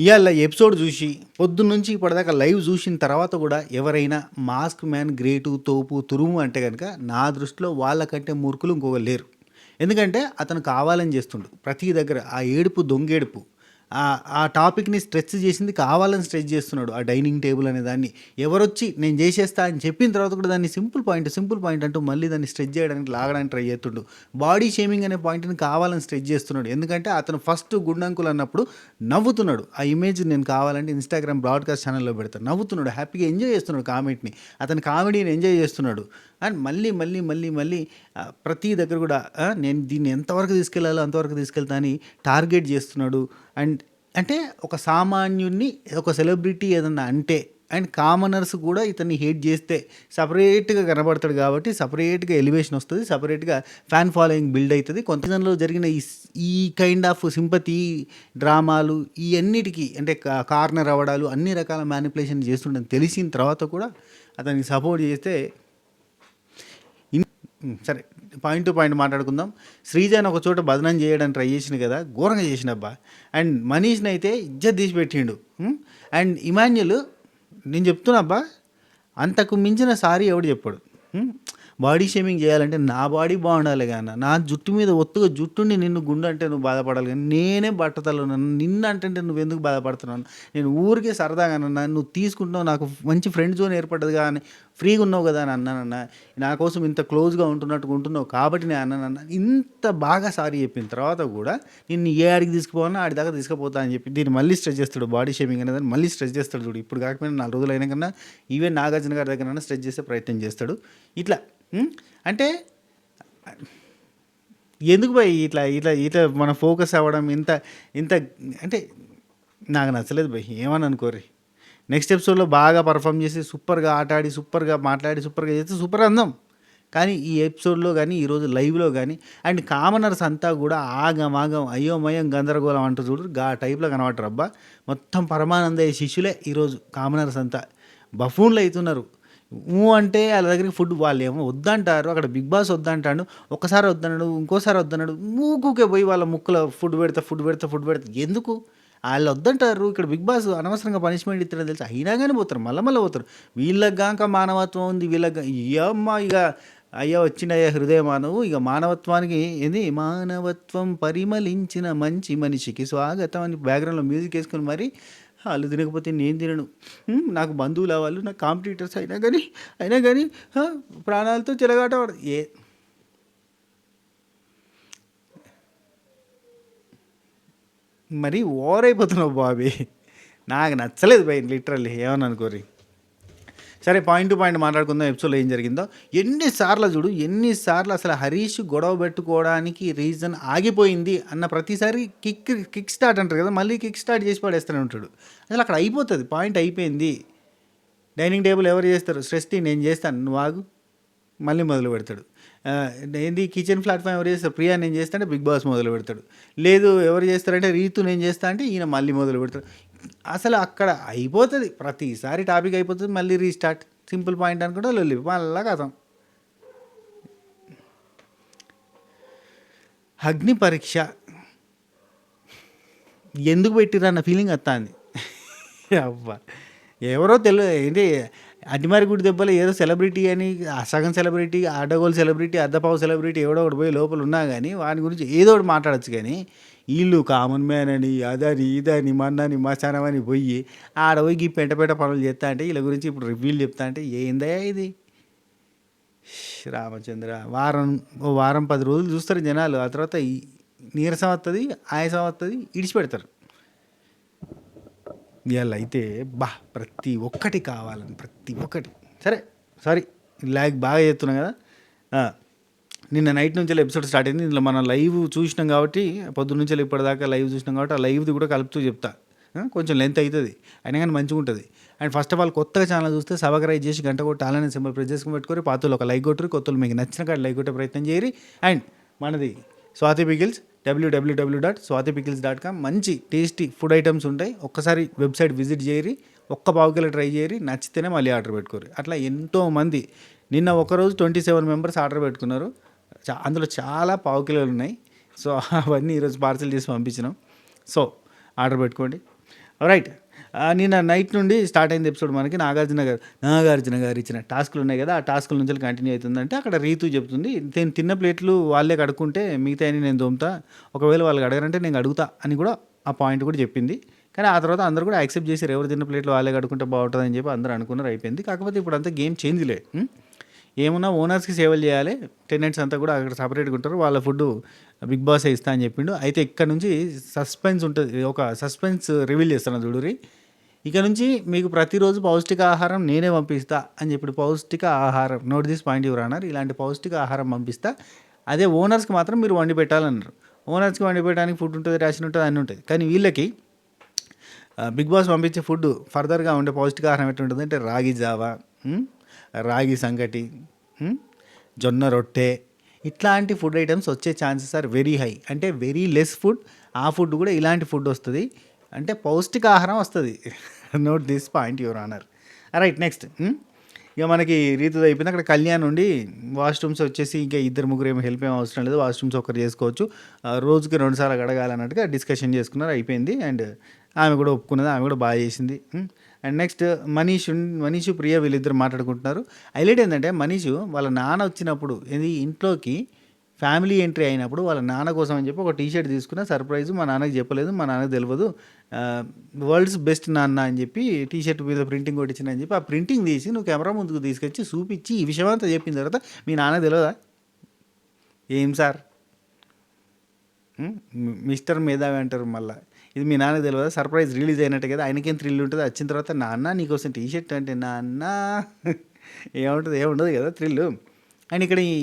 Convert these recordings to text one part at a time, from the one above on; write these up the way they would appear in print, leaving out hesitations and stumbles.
ఇవాళ ఎపిసోడ్ చూసి పొద్దున్నుంచి ఇప్పటిదాకా లైవ్ చూసిన తర్వాత కూడా ఎవరైనా మాస్క్ మ్యాన్ గ్రేటు తోపు తురుము అంటే కనుక నా దృష్టిలో వాళ్ళకంటే మూర్ఖులు ఇంకొకరు లేరు. ఎందుకంటే అతను కావాలని చేస్తుండు ప్రతి దగ్గర ఆ ఏడుపు దొంగేడుపు ఆ టాపిక్ని స్ట్రెచ్ చేసింది కావాలని స్ట్రెచ్ చేస్తున్నాడు. ఆ డైనింగ్ టేబుల్ అనే దాన్ని ఎవరొచ్చి నేను చేసేస్తా అని చెప్పిన తర్వాత కూడా దాన్ని సింపుల్ పాయింట్ అంటూ మళ్ళీ దాన్ని స్ట్రెచ్ చేయడానికి లాగడానికి ట్రై చేస్తుండు. బాడీ షేమింగ్ అనే పాయింట్ని కావాలని స్ట్రెచ్ చేస్తున్నాడు. ఎందుకంటే అతను ఫస్ట్ గుండంకులు అన్నప్పుడు నవ్వుతున్నాడు. ఆ ఇమేజ్ నేను కావాలంటే ఇన్స్టాగ్రామ్ బ్రాడ్కాస్ట్ ఛానల్లో పెడతాను. నవ్వుతున్నాడు, హ్యాపీగా ఎంజాయ్ చేస్తున్నాడు కామెంట్ని, అతని కామెడీని ఎంజాయ్ చేస్తున్నాడు. అండ్ మళ్ళీ మళ్ళీ మళ్ళీ మళ్ళీ ప్రతి దగ్గర కూడా నేను దీన్ని ఎంతవరకు తీసుకెళ్లాలో అంతవరకు తీసుకెళ్తా అని టార్గెట్ చేస్తున్నాడు. అండ్ అంటే ఒక సామాన్యుడిని ఒక సెలబ్రిటీ ఏదన్నా అంటే అండ్ కామనర్స్ కూడా ఇతన్ని హేట్ చేస్తే సపరేట్గా కనబడతాడు కాబట్టి సపరేట్గా ఎలివేషన్ వస్తుంది, సపరేట్గా ఫ్యాన్ ఫాలోయింగ్ బిల్డ్ అవుతుంది. కొంతమందిలో జరిగిన ఈ కైండ్ ఆఫ్ సింపతి డ్రామాలు ఈ అన్నిటికీ అంటే కార్నర్ అవ్వడాలు అన్ని రకాల మ్యానిపులేషన్ చేస్తుండని తెలిసిన తర్వాత కూడా అతనికి సపోర్ట్ చేస్తే సరే పాయింట్ టు పాయింట్ మాట్లాడుకుందాం. శ్రీజాన్ ఒక చోట బదనం చేయడానికి ట్రై చేసిండు కదా, ఘోరంగా చేసినబ్బా. అండ్ మనీష్ని అయితే ఇజ్జత్ తీసి పెట్టిండు. అండ్ ఇమాన్యుల్ నేను చెప్తున్నబ్బా, అంతకు మించిన సారీ ఎవడు చెప్పాడు. బాడీ షేమింగ్ చేయాలంటే నా బాడీ బాగుండాలి కానీ నా జుట్టు మీద ఒత్తుగా జుట్టుండి నిన్ను గుండు అంటే నువ్వు బాధపడాలి కానీ నేనే బట్టతలు నిన్ను అంటే నువ్వు ఎందుకు బాధపడుతున్నాను, నేను ఊరికే సరదాగా అన్నా, నువ్వు తీసుకుంటున్నావు, నాకు మంచి ఫ్రెండ్ జోన్ ఏర్పడ్డది కానీ ఫ్రీగా ఉన్నావు కదా అని అన్నానన్నా, నా కోసం ఇంత క్లోజ్గా ఉంటున్నావు కాబట్టి నేను అన్నానన్నా. ఇంత బాగా సారీ చెప్పిన తర్వాత కూడా నిన్ను ఏ ఆడికి తీసుకుపోవాలన్నా ఆడి దాకా తీసుకుపోతా అని చెప్పి దీన్ని మళ్ళీ స్ట్రెచ్ చేస్తాడు. బాడీ షేమింగ్ అనేది మళ్ళీ స్ట్రెచ్ చేస్తాడు చూడు. ఇప్పుడు కాకపోయినా 4 రోజులు అయినా కన్నా ఈవెన్ నాగార్జున గారి దగ్గర స్ట్రెచ్ చేసే ప్రయత్నం చేస్తాడు. ఇట్లా అంటే ఎందుకు భయ్ ఇట్లా ఇట్లా ఇట్లా మన ఫోకస్ అవ్వడం ఇంత ఇంత అంటే నాకు నచ్చలేదు భయ్. ఏమని అనుకోరి. నెక్స్ట్ ఎపిసోడ్లో బాగా పర్ఫామ్ చేసి సూపర్గా ఆటాడి సూపర్గా మాట్లాడి సూపర్గా చేస్తే సూపర్ అందం. కానీ ఈ ఎపిసోడ్లో కానీ ఈరోజు లైవ్లో కానీ అండ్ కామనర్స్ అంతా కూడా ఆగమాగం అయోమయం గందరగోళం అంటూ చూడరు గా టైప్లో కనబడతారు. అబ్బా మొత్తం పరమానందయ్య శిష్యులే ఈరోజు కామనర్స్ అంతా బఫూన్లు అవుతున్నారు. అంటే వాళ్ళ దగ్గరికి ఫుడ్ వాళ్ళు ఏమో వద్దంటారు, అక్కడ బిగ్ బాస్ వద్దంటాడు, ఒకసారి వద్దన్నాడు ఇంకోసారి వద్దన్నాడు, మూకుకే పోయి వాళ్ళ ముక్కులో ఫుడ్ పెడతా ఎందుకు వాళ్ళు వద్దంటారు. ఇక్కడ బిగ్ బాస్ అనవసరంగా పనిష్మెంట్ ఇస్తారని తెలిసి అయినా కానీ పోతారు, మళ్ళీ పోతారు. వీళ్ళకి గాక మానవత్వం ఉంది, వీళ్ళకి అమ్మ ఇక అయ్యా వచ్చినయ్యా హృదయమానవు ఇక మానవత్వానికి ఏంది మానవత్వం పరిమళించిన మంచి మనిషికి స్వాగతం అని బ్యాక్గ్రౌండ్లో మ్యూజిక్ వేసుకొని మరి వాళ్ళు తినకపోతే నేను తినను, నాకు బంధువులు వాళ్ళు నాకు కాంపిటీటర్స్ అయినా కానీ ప్రాణాలతో చెలగాట మరి ఓవర్ అయిపోతున్నావు బాబీ. నాకు నచ్చలేదు భయ్ లిటరల్లీ, ఏమని అనుకోరి. సరే పాయింట్ టు పాయింట్ మాట్లాడుకుందాం. ఎపిసోడ్లో ఏం జరిగిందో ఎన్నిసార్లు అసలు హరీష్ గొడవ పెట్టుకోవడానికి రీజన్ ఆగిపోయింది అన్న ప్రతిసారి కిక్ స్టార్ట్ అంటారు కదా, మళ్ళీ కిక్ స్టార్ట్ చేసి పడేస్తూనే ఉంటాడు. అసలు అక్కడ అయిపోతుంది, పాయింట్ అయిపోయింది. డైనింగ్ టేబుల్ ఎవరు చేస్తారు, సృష్టి నేను చేస్తాను నువ్వు ఆగు, మళ్ళీ మొదలు పెడతాడు. ఏంది కిచెన్ ప్లాట్ఫామ్ ఎవరు చేస్తారు, ప్రియా నేను చేస్తా అంటే బిగ్ బాస్ మొదలు పెడతాడు. లేదు ఎవరు చేస్తారంటే రీతు నేను చేస్తా అంటే ఈయన మళ్ళీ మొదలు పెడతాడు. అసలు అక్కడ అయిపోతుంది, ప్రతిసారి టాపిక్ అయిపోతుంది, మళ్ళీ రీస్టార్ట్. సింపుల్ పాయింట్ అనుకుంటే లొల్లి మళ్ళా కథం. అగ్ని పరీక్ష ఎందుకు పెట్టిరన్న ఫీలింగ్ వస్తుంది. అబ్బా ఎవరో ఏంటి అడ్డిమారి గుడి దెబ్బలు ఏదో సెలబ్రిటీ అని సగం సెలబ్రిటీ అడ్డగోలు సెలబ్రిటీ అర్ధపావు సెలబ్రిటీ ఎవడో ఒకటి పోయి లోపల ఉన్నా కానీ వాని గురించి ఏదో ఒకటి మాట్లాడచ్చు. కానీ వీళ్ళు కామన్ మ్యాన్ అని అదని ఇదని మన్నని మచానమని పోయి ఆడ పోయి పెంట పనులు చేస్తా అంటే వీళ్ళ గురించి ఇప్పుడు రివ్యూలు చెప్తా అంటే ఏందయ్యా ఇది. రామచంద్ర వారం 10 రోజులు చూస్తారు జనాలు, ఆ తర్వాత నీరసం వస్తుంది, ఆయాసం వస్తుంది, ఇడిచిపెడతారు. ఇవాళ అయితే ప్రతి ఒక్కటి కావాలని ప్రతి ఒక్కటి. సరే సారీ లాగ్ బాగా చేస్తున్నాం కదా. నిన్న నైట్ నుంచి ఎపిసోడ్ స్టార్ట్ అయింది. ఇందులో మనం లైవ్ చూసినాం కాబట్టి పొద్దున్న నుంచి ఇప్పటిదాకా లైవ్ చూసినాం కాబట్టి ఆ లైవ్ది కూడా కలుపుతూ చెప్తా. కొంచెం లెంత్ అవుతుంది అయినా కానీ మంచిగా ఉంటుంది. అండ్ ఫస్ట్ ఆఫ్ ఆల్ కొత్తగా ఛానల్ చూస్తే సబ్స్క్రైబ్ చేసి గంట కొట్టి అలానే సింబల్ ప్రెస్ చేసుకుని పెట్టుకొని పాతలు ఒక లైక్ కొట్టురు, కొత్తలు మీకు నచ్చిన కాడ లైక్ కొట్టే ప్రయత్నం చేయరు. అండ్ మనది స్వాతి పికిల్స్ www.swatipikils.com మంచి టేస్టీ ఫుడ్ ఐటమ్స్ ఉంటాయి. ఒక్కసారి వెబ్సైట్ విజిట్ చేయరి, ఒక్క పావు కిలో ట్రై చేయరి, నచ్చితేనే మళ్ళీ ఆర్డర్ పెట్టుకోరు. అట్లా ఎంతోమంది నిన్న ఒకరోజు 27 మెంబర్స్ ఆర్డర్ పెట్టుకున్నారు. అందులో చాలా పావు కిలోలు ఉన్నాయి. సో అవన్నీ ఈరోజు పార్సల్ చేసి పంపించినాం. సో ఆర్డర్ పెట్టుకోండి. రైట్. నిన్న నైట్ నుండి స్టార్ట్ అయింది ఎపిసోడ్ మనకి. నాగార్జున గారు ఇచ్చిన టాస్క్‌లు ఉన్నాయి గదా! ఆ టాస్క్‌ల నుంచి కంటిన్యూ అయితుందంటే అక్కడ రీతు చెప్తుంది. నేను తిన్న ప్లేట్లు వాళ్ళే కడుక్కుంటే మిగతాయన్ని నేను తోముతా. ఒకవేళ వాళ్ళు అడగరంటే నేను అడుగుతా అని కూడా ఆ పాయింట్ కూడా చెప్పింది. కానీ ఆ తర్వాత అందరూ కూడా యాక్సెప్ట్ చేసారు. ఎవరు తిన్న ప్లేట్లు వాళ్ళే కడుక్కుంటే బావుంటదని చెప్పి అందరూ అనుకున్నారు. అయిపోయింది. కాకపోతే ఇప్పుడంతా గేమ్ చేంజ్‌లే. ఏమున్నా ఓనర్స్‌కి సేవలు చేయాలి. టెనెంట్స్ అంతా కూడా అక్కడ సెపరేట్‌గా ఉంటారు. వాళ్ళ ఫుడ్డు బిగ్ బాసే ఇస్తా అని చెప్పిండు. అయితే ఇక్కడ నుంచి సస్పెన్స్ ఉంటది. ఒక సస్పెన్స్ రివీల్ చేస్తున్నా చూడుర్రి. ఇక నుంచి మీకు ప్రతిరోజు పౌష్టికాహారం నేనే పంపిస్తా అని చెప్పి పౌష్టిక ఆహారం note this point your honour. ఇలాంటి పౌష్టిక ఆహారం పంపిస్తా. అదే ఓనర్స్‌కి మాత్రం మీరు వండి పెట్టాలన్నారు. ఓనర్స్‌కి వండి పెట్టడానికి ఫుడ్ ఉంటుంది, రేషన్ ఉంటుంది, అన్నీ ఉంటుంది. కానీ వీళ్ళకి బిగ్ బాస్ పంపించే ఫుడ్ ఫర్దర్గా ఉండే పౌష్టికాహారం ఎట్లుంటుంది అంటే రాగి జావా, రాగి సంగటి, జొన్న రొట్టె, ఇట్లాంటి ఫుడ్ ఐటమ్స్ వచ్చే ఛాన్సెస్ ఆర్ వెరీ హై. అంటే వెరీ లెస్ ఫుడ్. ఆ ఫుడ్ కూడా ఇలాంటి ఫుడ్ వస్తుంది. అంటే పౌష్టికాహారం వస్తుంది. Note this point your honour. Right. Next ఇక మనకి రీతుది అయిపోయింది. అక్కడ కళ్యాణ్ ఉండి వాష్రూమ్స్ వచ్చేసి ఇంకా ఇద్దరు ముగ్గురు ఏమో హెల్ప్ ఏమో అవసరం లేదు, వాష్రూమ్స్ ఒకరు చేసుకోవచ్చు, రోజుకి 2 సార్లు గడగాలన్నట్టుగా డిస్కషన్ చేసుకున్నారు. అయిపోయింది. అండ్ ఆమె కూడా ఒప్పుకున్నది. ఆమె కూడా బాగా చేసింది. అండ్ నెక్స్ట్ మనీషు ప్రియ వీళ్ళిద్దరు మాట్లాడుకుంటున్నారు. హైలైట్ ఏంటంటే మనీషు వాళ్ళ నాన్న వచ్చినప్పుడు ఇంట్లోకి ఫ్యామిలీ ఎంట్రీ అయినప్పుడు వాళ్ళ నాన్న కోసం అని చెప్పి ఒక టీషర్ట్ తీసుకున్న. సర్ప్రైజ్, మా నాన్నకి చెప్పలేదు, మా నాన్నకి తెలియదు, వరల్డ్స్ బెస్ట్ నాన్న అని చెప్పి టీషర్ట్ మీద ప్రింటింగ్ కొట్టించిన అని చెప్పి ఆ ప్రింటింగ్ తీసి నువ్వు కెమెరా ముందుకు తీసుకొచ్చి చూపించి ఈ విషయం అంతా చెప్పిన తర్వాత మీ నాన్నకి తెలియదా? ఏం సార్ మిస్టర్ మేధావి అంటారు మళ్ళీ. ఇది మీ నాన్నకి తెలియదా? సర్ప్రైజ్ రిలీజ్ అయినట్టే కదా, ఆయనకేం థ్రిల్ ఉంటుంది. వచ్చిన తర్వాత నాన్న నీకోసం టీషర్ట్ అంటే నాన్న ఏముంటుంది? ఏముండదు కదా థ్రిల్. అండ్ ఇక్కడ ఈ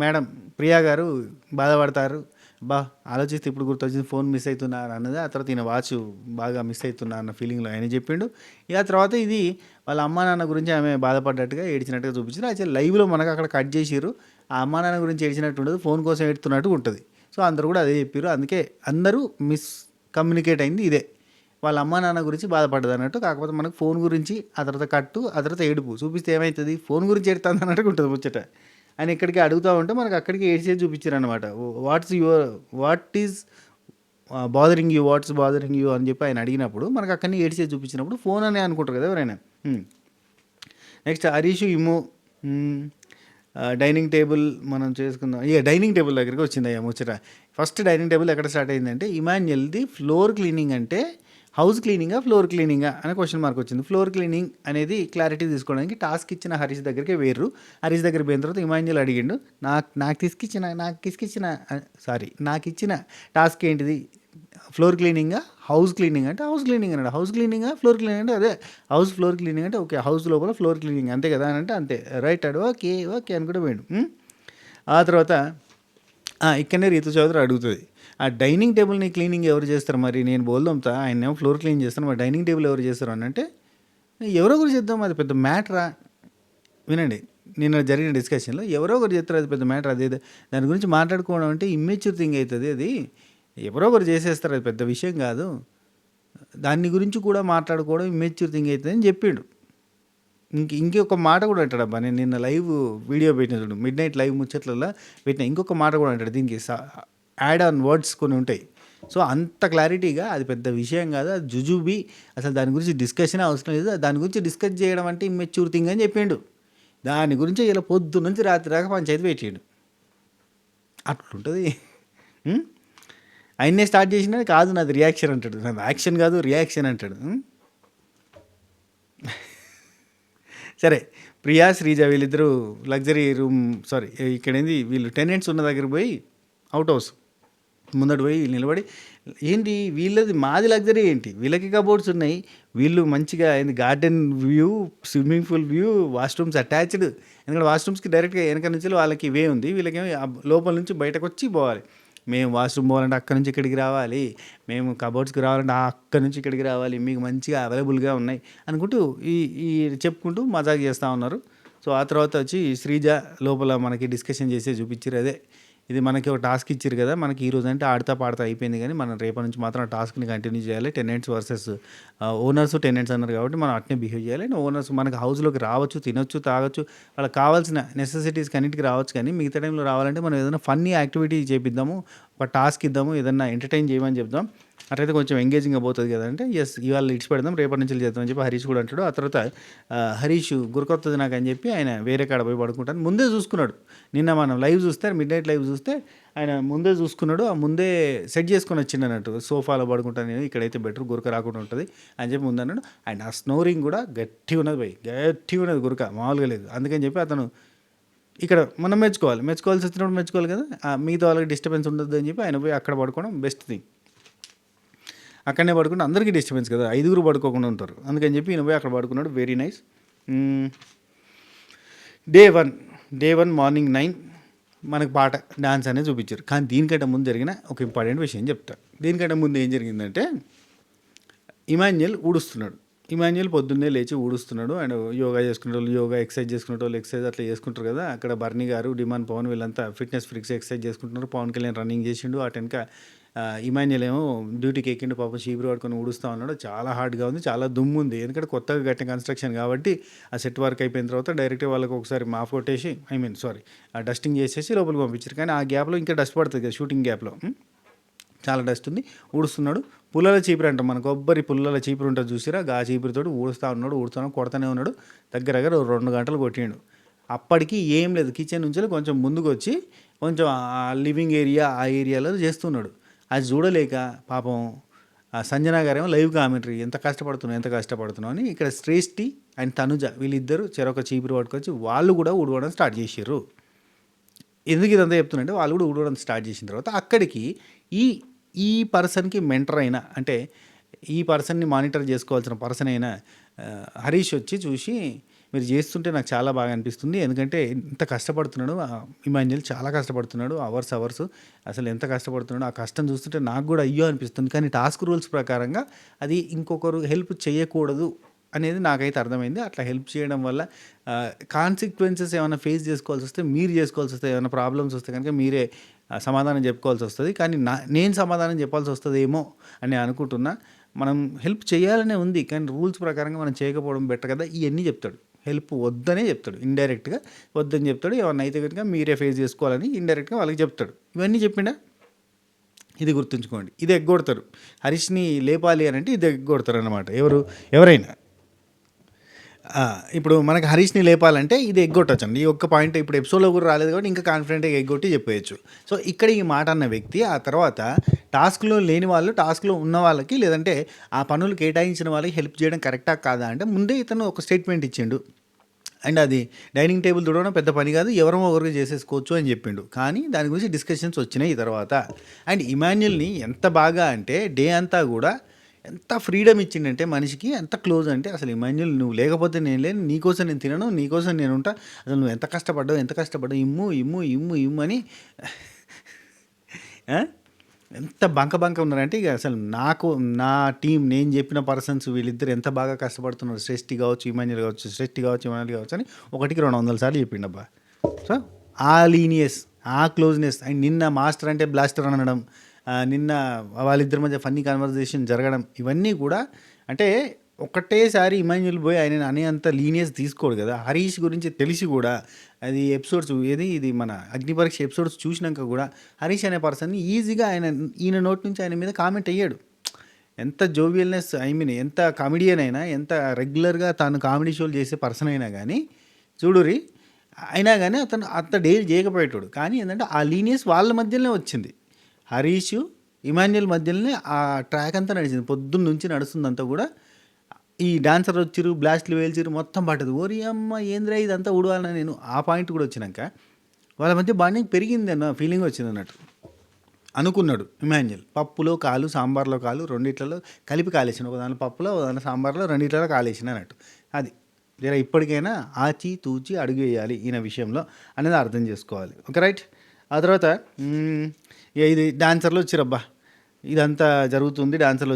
మేడం ప్రియా గారు బాధపడతారు. ఆలోచిస్తే ఇప్పుడు గుర్తొచ్చింది, ఫోన్ మిస్ అవుతున్నా అన్నది. ఆ తర్వాత ఈయన వాచ్ బాగా మిస్ అవుతున్నా అన్న ఫీలింగ్లో ఆయన చెప్పిండు. ఇక తర్వాత ఇది వాళ్ళ అమ్మా నాన్న గురించి ఆమె బాధపడ్డట్టుగా ఏడ్చినట్టుగా చూపించారు. అయితే లైవ్లో మనకు అక్కడ కట్ చేసిర్రు. ఆ అమ్మా నాన్న గురించి ఏడ్చినట్టు ఉండదు, ఫోన్ కోసం ఏడుతున్నట్టు ఉంటుంది. సో అందరూ కూడా అదే చెప్పారు. అందుకే అందరూ కమ్యూనికేట్ అయింది ఇదే, వాళ్ళ అమ్మా నాన్న గురించి బాధపడ్డది అన్నట్టు. కాకపోతే మనకు ఫోన్ గురించి ఆ తర్వాత కట్టు, ఆ తర్వాత ఏడుపు చూపిస్తే ఏమవుతుంది, ఫోన్ గురించి ఏడుతుంది అన్నట్టుగా ఉంటుంది ముచ్చట. అని ఇక్కడికి అడుగుతూ ఉంటే మనకు అక్కడికి ఏడ్చేసి చూపించారు అనమాట. వాట్ ఈజ్ బాదరింగ్ యూ అని చెప్పి ఆయన అడిగినప్పుడు మనకు అక్కడిని ఏడ్చేసి చూపించినప్పుడు ఫోన్ అనే అనుకుంటారు కదా ఎవరైనా. నెక్స్ట్ హరీష్ ఇమ్ము డైనింగ్ టేబుల్ మనం చేసుకుందాం. ఇక డైనింగ్ టేబుల్ దగ్గరికి వచ్చింది అయ్యా ముచ్చట. ఫస్ట్ డైనింగ్ టేబుల్ ఎక్కడ స్టార్ట్ అయిందంటే ఇమాన్యుయల్ది ఫ్లోర్ క్లీనింగ్ అంటే హౌస్ క్లీనింగా ఫ్లోర్ క్లీనింగా అనే క్వశ్చన్ మార్క్ వచ్చింది. ఫ్లోర్ క్లీనింగ్ అనేది క్లారిటీ తీసుకోవడానికి టాస్క్ ఇచ్చిన హరీష్ దగ్గరికి వేర్రు. హరీష్ దగ్గర పోయిన తర్వాత ఇమాన్యుయల్ అడిగిండు, నాకు ఇచ్చిన టాస్క్ ఏంటిది, ఫ్లోర్ క్లీనింగా హౌస్ క్లీనింగ్ అంటే హౌస్ క్లీనింగ్ అన్నాడు. హౌస్ క్లీనింగా ఫ్లోర్ క్లీనింగ్ అంటే అదే హౌస్ ఫ్లోర్ క్లీనింగ్ అంటే ఓకే హౌస్ లోపల ఫ్లోర్ క్లీనింగ్ అంతే కదా అని అంటే అంతే రైట్ అడు ఓకే అనుకుంటే పోయాడు. ఆ తర్వాత ఇక్కడనే రీతు చౌదరి అడుగుతుంది, ఆ డైనింగ్ టేబుల్ని క్లీనింగ్ ఎవరు చేస్తారు మరి, నేను బోల్దొంతా, ఆయన ఏమో ఫ్లోర్ క్లీన్ చేస్తాను, మరి డైనింగ్ టేబుల్ ఎవరు చేస్తారు అని అంటే ఎవరో ఒకరు చేద్దాం, అది పెద్ద మ్యాటరా. వినండి, నిన్న జరిగిన డిస్కషన్లో ఎవరో ఒకరు చేస్తారు, అది పెద్ద మ్యాటర్, అదే దాని గురించి మాట్లాడుకోవడం అంటే ఇమ్మెచ్యూర్ థింగ్ అవుతుంది, అది ఎవరో ఒకరు చేసేస్తారు, అది పెద్ద విషయం కాదు, దాని గురించి కూడా మాట్లాడుకోవడం ఇమ్మెచ్యూర్ థింగ్ అవుతుంది అని చెప్పిండు. ఇంకొక మాట కూడా అంటాడు అబ్బా, నేను నిన్న లైవ్ వీడియో పెట్టిన చూడు, మిడ్ నైట్ లైవ్ ముచ్చట్లలో పెట్టిన ఇంకొక మాట కూడా అంటాడు, దీనికి యాడ్ ఆన్ వర్డ్స్ కొన్ని ఉంటాయి. సో అంత క్లారిటీగా అది పెద్ద విషయం కాదు, అది జుజుబీ, అసలు దాని గురించి డిస్కషన్ అవసరం లేదు, దాని గురించి డిస్కస్ చేయడం అంటే ఇమ్మెచ్యూర్ థింగ్ అని చెప్పిండు. దాని గురించి ఇలా పొద్దు నుంచి రాత్రి దాకా పంచాయతీ పెట్టిండు. అట్లుంటుంది. ఆయన్నే స్టార్ట్ చేసిన కాదు నాది రియాక్షన్ అంటాడు, నాది యాక్షన్ కాదు రియాక్షన్ అంటాడు. సరే, ప్రియా శ్రీజ వీళ్ళిద్దరూ లగ్జరీ రూమ్ ఇక్కడేంది వీళ్ళు టెనెంట్స్ ఉన్న దగ్గర పోయి అవుట్ హౌస్ ముందట పోయి నిలబడి, ఏంటి వీళ్ళది మాది లగ్జరీ ఏంటి, వీళ్ళకి కబోర్డ్స్ ఉన్నాయి, వీళ్ళు మంచిగా ఏంది garden view, swimming pool view, washrooms attached, ఎందుకంటే వాష్రూమ్స్కి డైరెక్ట్గా వెనక నుంచి వాళ్ళకి ఇవే ఉంది, వీళ్ళకేమో లోపల నుంచి బయటకు వచ్చి పోవాలి, మేము వాష్రూమ్ పోవాలంటే అక్కడి నుంచి ఇక్కడికి రావాలి, మేము కబోర్డ్స్కి రావాలంటే అక్కడి నుంచి ఇక్కడికి రావాలి, మీకు మంచిగా అవైలబుల్గా ఉన్నాయి అనుకుంటూ ఈ చెప్పుకుంటూ మజాక్ చేస్తూ ఉన్నారు. సో ఆ తర్వాత వచ్చి శ్రీజ లోపల మనకి డిస్కషన్ చేసే చూపించారు, అదే ఇది మనకి ఒక టాస్క్ ఇచ్చారు కదా, మనకి ఈ రోజు అంటే ఆడతా పాడతా అయిపోయింది, కానీ మనం రేపటి నుంచి మాత్రం ఆ టాస్క్ని కంటిన్యూ చేయాలి, టెనెంట్స్ వర్సెస్ ఓనర్స్, టెనెంట్స్ అన్నారు కాబట్టి మనం అట్నే బిహేవ్ చేయాలి. ఓనర్స్ మనకి హౌస్లోకి రావచ్చు, తినొచ్చు, తాగొచ్చు, వాళ్ళకి కావాల్సిన నెసెసిటీస్కి అన్నిటికి రావచ్చు, కానీ మిగతా టైంలో రావాలంటే మనం ఏదైనా ఫన్నీ యాక్టివిటీ చేపిద్దాము, ఒక టాస్క్ ఇద్దాము, ఏదైనా ఎంటర్టైన్ చేయమని చెప్దాం. అట్లయితే కొంచెం ఎంగేజింగ్గా పోతుంది కదా అంటే ఎస్ ఇవాళ ఇడిచి పెడదాం రేపటి నుంచి చేద్దాం అని చెప్పి హరీష్ కూడా అంటాడు. ఆ తర్వాత హరీష్ గురకొత్తది నాకు అని చెప్పి ఆయన వేరే కాడ పోయి పడుకుంటాను. ముందే చూసుకున్నాడు, నిన్న మనం లైవ్ చూస్తే మిడ్ నైట్ లైవ్ చూస్తే ఆయన ముందే చూసుకున్నాడు, ఆ ముందే సెట్ చేసుకొని వచ్చిండు అన్నట్టు. సోఫాలో పడుకుంటాను నేను, ఇక్కడైతే బెటర్ గురక రాకుండా ఉంటుంది అని చెప్పి ముందు అన్నాడు. అండ్ ఆ స్నోరింగ్ కూడా గట్టిగా ఉన్నది పోయి, గట్టిగా ఉన్నది గురక, మామూలుగా లేదు. అందుకని చెప్పి అతను ఇక్కడ మనం మెచ్చుకోవాల్సి వచ్చినప్పుడు మెచ్చుకోవాలి కదా, మిగతా వాళ్ళకి డిస్టర్బెన్స్ ఉండదు అని చెప్పి ఆయన పోయి అక్కడ పడుకోవడం బెస్ట్ థింగ్. అక్కడనే పడుకుంటే అందరికీ డిస్టర్బెన్స్ కదా, 5 పడుకోకుండా ఉంటారు. అందుకని చెప్పి ఈయన పోయి అక్కడ పడుకున్నాడు. Very nice. Day one morning 9 మనకు పాట డాన్స్ అనేది చూపించారు. కానీ దీనికంటే ముందు జరిగిన ఒక ఇంపార్టెంట్ విషయం చెప్తా. దీనికంటే ముందు ఏం జరిగిందంటే ఇమాన్యుయల్ ఊడుస్తున్నాడు. ఇమాన్యుయల్ పొద్దున్నే లేచి ఊడుస్తున్నాడు. అండ్ యోగా చేసుకునే వాళ్ళు యోగా, ఎక్సర్సైజ్ చేసుకునే వాళ్ళు ఎక్సర్సైజ్ అట్లా చేసుకుంటారు కదా. అక్కడ బర్నీ గారు, డిమాన్ పవన్ వీళ్ళంతా ఫిట్నెస్ ఫ్రిక్స్ ఎక్సర్సైజ్ చేసుకుంటున్నారు. పవన్ కళ్యాణ్ రన్నింగ్ చేసిండు. ఆ వెనక ఇమాన్యుయల్ ఏమో డ్యూటీకి ఎక్కిండు. పాపం చీపురు పట్టుకొని ఊడుస్తూ ఉన్నాడు. చాలా హార్డ్గా ఉంది, చాలా దుమ్ము ఉంది. ఎందుకంటే కొత్తగా కట్టిన కన్స్ట్రక్షన్ కాబట్టి ఆ సెట్ వర్క్ అయిపోయిన తర్వాత డైరెక్ట్గా వాళ్ళకి ఒకసారి మాఫ్ కొట్టేసి ఆ డస్టింగ్ చేసేసి లోపలికి పంపించారు. కానీ ఆ గ్యాప్లో ఇంకా డస్ట్ పడుతుంది కదా, షూటింగ్ గ్యాప్లో చాలా డస్ట్ ఉంది. ఊడుస్తున్నాడు. పుల్లల చీపురు అంటాం, మన కొబ్బరి పుల్లల చీపురు ఉంటుంది చూసిరా, ఆ చీపురుతో ఊడుస్తున్నాడు, కొడతానే ఉన్నాడు. దగ్గర 2 గంటలు కొట్టిండు. అప్పటికి ఏం లేదు, కిచెన్ నుంచి కొంచెం ముందుకు వచ్చి కొంచెం ఆ లివింగ్ ఏరియా, ఆ ఏరియాలో చేస్తున్నాడు. అది చూడలేక పాపం సంజన గారేమో లైవ్ కామెంటరీ ఎంత కష్టపడుతున్నావు అని. ఇక్కడ శ్రేష్ఠి అండ్ తనుజ వీళ్ళిద్దరు చెరొక చీపురు పట్టుకొచ్చి వాళ్ళు కూడా ఊడవడం స్టార్ట్ చేసారు. ఎందుకు ఇదంతా చెప్తున్నంటే వాళ్ళు కూడా ఊడవడం స్టార్ట్ చేసిన తర్వాత అక్కడికి ఈ పర్సన్కి మెంటర్ అయినా, అంటే ఈ పర్సన్ని మానిటర్ చేసుకోవాల్సిన పర్సన్ అయినా హరీష్ వచ్చి చూసి, మీరు చేస్తుంటే నాకు చాలా బాగా అనిపిస్తుంది, ఎందుకంటే ఎంత కష్టపడుతున్నాడు ఇమాన్యుయల్, చాలా కష్టపడుతున్నాడు, అవర్స్ అసలు ఎంత కష్టపడుతున్నాడు, ఆ కష్టం చూస్తుంటే నాకు కూడా అయ్యో అనిపిస్తుంది. కానీ టాస్క్ రూల్స్ ప్రకారంగా అది ఇంకొకరు హెల్ప్ చేయకూడదు అనేది నాకైతే అర్థమైంది. అట్లా హెల్ప్ చేయడం వల్ల కాన్సిక్వెన్సెస్ ఏమైనా ఫేస్ చేసుకోవాల్సి వస్తే మీరు చేసుకోవాల్సి వస్తే, ఏమైనా ప్రాబ్లమ్స్ వస్తే కనుక మీరే సమాధానం చెప్పుకోవాల్సి వస్తుంది. కానీ నేను సమాధానం చెప్పాల్సి వస్తుందేమో అని అనుకుంటున్నా. మనం హెల్ప్ చేయాలనే ఉంది, కానీ రూల్స్ ప్రకారంగా మనం చేయకపోవడం బెటర్ కదా. ఇవన్నీ చెప్తాడు, హెల్ప్ వద్దనే చెప్తాడు, ఇండైరెక్ట్గా వద్దని చెప్తాడు. ఏమన్నా అయితే కనుక మీరే ఫేస్ చేసుకోవాలని ఇండైరెక్ట్గా వాళ్ళకి చెప్తాడు. ఇవన్నీ చెప్పిండా, ఇది గుర్తుంచుకోండి. ఇది ఎగ్గొడతారు. హరీష్ని లేపాలి అని అంటే ఇది ఎగ్గొడతారు అన్నమాట. ఎవరైనా ఇప్పుడు మనకు హరీష్ని లేపాలంటే ఇది ఎగ్గొట్టచ్చండి. ఈ ఒక్క పాయింట్ ఇప్పుడు ఎపిసోడ్లో కూడా రాలేదు కాబట్టి ఇంకా కాన్ఫిడెంట్గా ఎగ్గొట్టి చెప్పేయచ్చు. సో ఇక్కడ ఈ మాట అన్న వ్యక్తి ఆ తర్వాత టాస్క్లో లేని వాళ్ళు, టాస్క్లో ఉన్న వాళ్ళకి, లేదంటే ఆ పనులు కేటాయించిన వాళ్ళకి హెల్ప్ చేయడం కరెక్టా కాదా అంటే ముందే ఇతను ఒక స్టేట్మెంట్ ఇచ్చిండు. అండ్ అది డైనింగ్ టేబుల్ తుడవడం పెద్ద పని కాదు, ఎవరో ఒకరికి చేసేసుకోవచ్చు అని చెప్పిండు. కానీ దాని గురించి డిస్కషన్స్ వచ్చినాయి ఈ తర్వాత. అండ్ ఇమాన్యుయల్ని ఎంత బాగా అంటే డే అంతా కూడా ఎంత ఫ్రీడమ్ ఇచ్చిండంటే మనిషికి, ఎంత క్లోజ్ అంటే అసలు ఇమాన్యుయల్ నువ్వు లేకపోతే నేను లేను, నీకోసం నేను తినను, నీకోసం నేను ఉంటా, అసలు నువ్వు ఎంత కష్టపడ్డావు ఇమ్ము అని ఎంత బంక ఉన్నారంటే ఇక అసలు నా టీం, నేను చెప్పిన పర్సన్స్ వీళ్ళిద్దరు ఎంత బాగా కష్టపడుతున్నారు, శ్రేష్ఠి కావచ్చు ఇమాన్యుయల్ కావచ్చు అని 100-200 సార్లు చెప్పిండబ్బా. సో ఆ లీనియస్, ఆ క్లోజ్నెస్, అండ్ నిన్న మాస్టర్ అంటే బ్లాస్టర్ అనడం, నిన్న వాళ్ళిద్దరి మధ్య ఫన్నీ కన్వర్జేషన్ జరగడం, ఇవన్నీ కూడా అంటే ఒకటేసారి ఇమాన్యుయల్ పోయి ఆయన అనేంత లీనియస్ తీసుకోడు కదా. హరీష్ గురించి తెలిసి కూడా అది ఎపిసోడ్స్ ఇది మన అగ్నిపరీక్ష ఎపిసోడ్స్ చూసినాక కూడా హరీష్ అనే పర్సన్ని ఈజీగా ఈయన నోటి నుంచి ఆయన మీద కామెంట్ అయ్యాడు. ఎంత జోవియల్నెస్, ఎంత కామెడియన్ అయినా, ఎంత రెగ్యులర్గా తాను కామెడీ షోలు చేసే పర్సన్ అయినా కానీ చూడురి, అయినా కానీ అతను అంత డేర్ చేయకపోయేటాడు. కానీ ఏంటంటే ఆ లీనియస్ వాళ్ళ మధ్యలోనే వచ్చింది. హరీష్ ఇమాన్యుయల్ మధ్యలోనే ఆ ట్రాక్ అంతా నడిచింది. పొద్దున్న నుంచి నడుస్తుందంతా కూడా ఈ డాన్సర్ వచ్చిరు, బ్లాస్ట్లు వేల్చిరు, మొత్తం పట్టదు. ఓరి అమ్మ ఏంద్రా ఇదంతా ఊడవాలని నేను ఆ పాయింట్ కూడా వచ్చినాక వాళ్ళ మధ్య బాండింగ్ పెరిగింది అన్న ఫీలింగ్ వచ్చింది అన్నట్టు అనుకున్నాడు ఇమాన్యుయల్. పప్పులో కాలు, సాంబార్లో కాలు, రెండిట్లలో కలిపి కాలేసిన, ఒక దాని పప్పులో, ఒక దాని సాంబార్లో, రెండిట్లలో కాలేసిన అన్నట్టు. అది జర ఇప్పటికైనా ఆచి తూచి అడుగు వేయాలి ఈయన విషయంలో అనేది అర్థం చేసుకోవాలి. Okay right. ఆ తర్వాత ఇది డాన్సర్లు వచ్చిరబ్బా, ఇదంతా జరుగుతుంది. డాన్సర్లు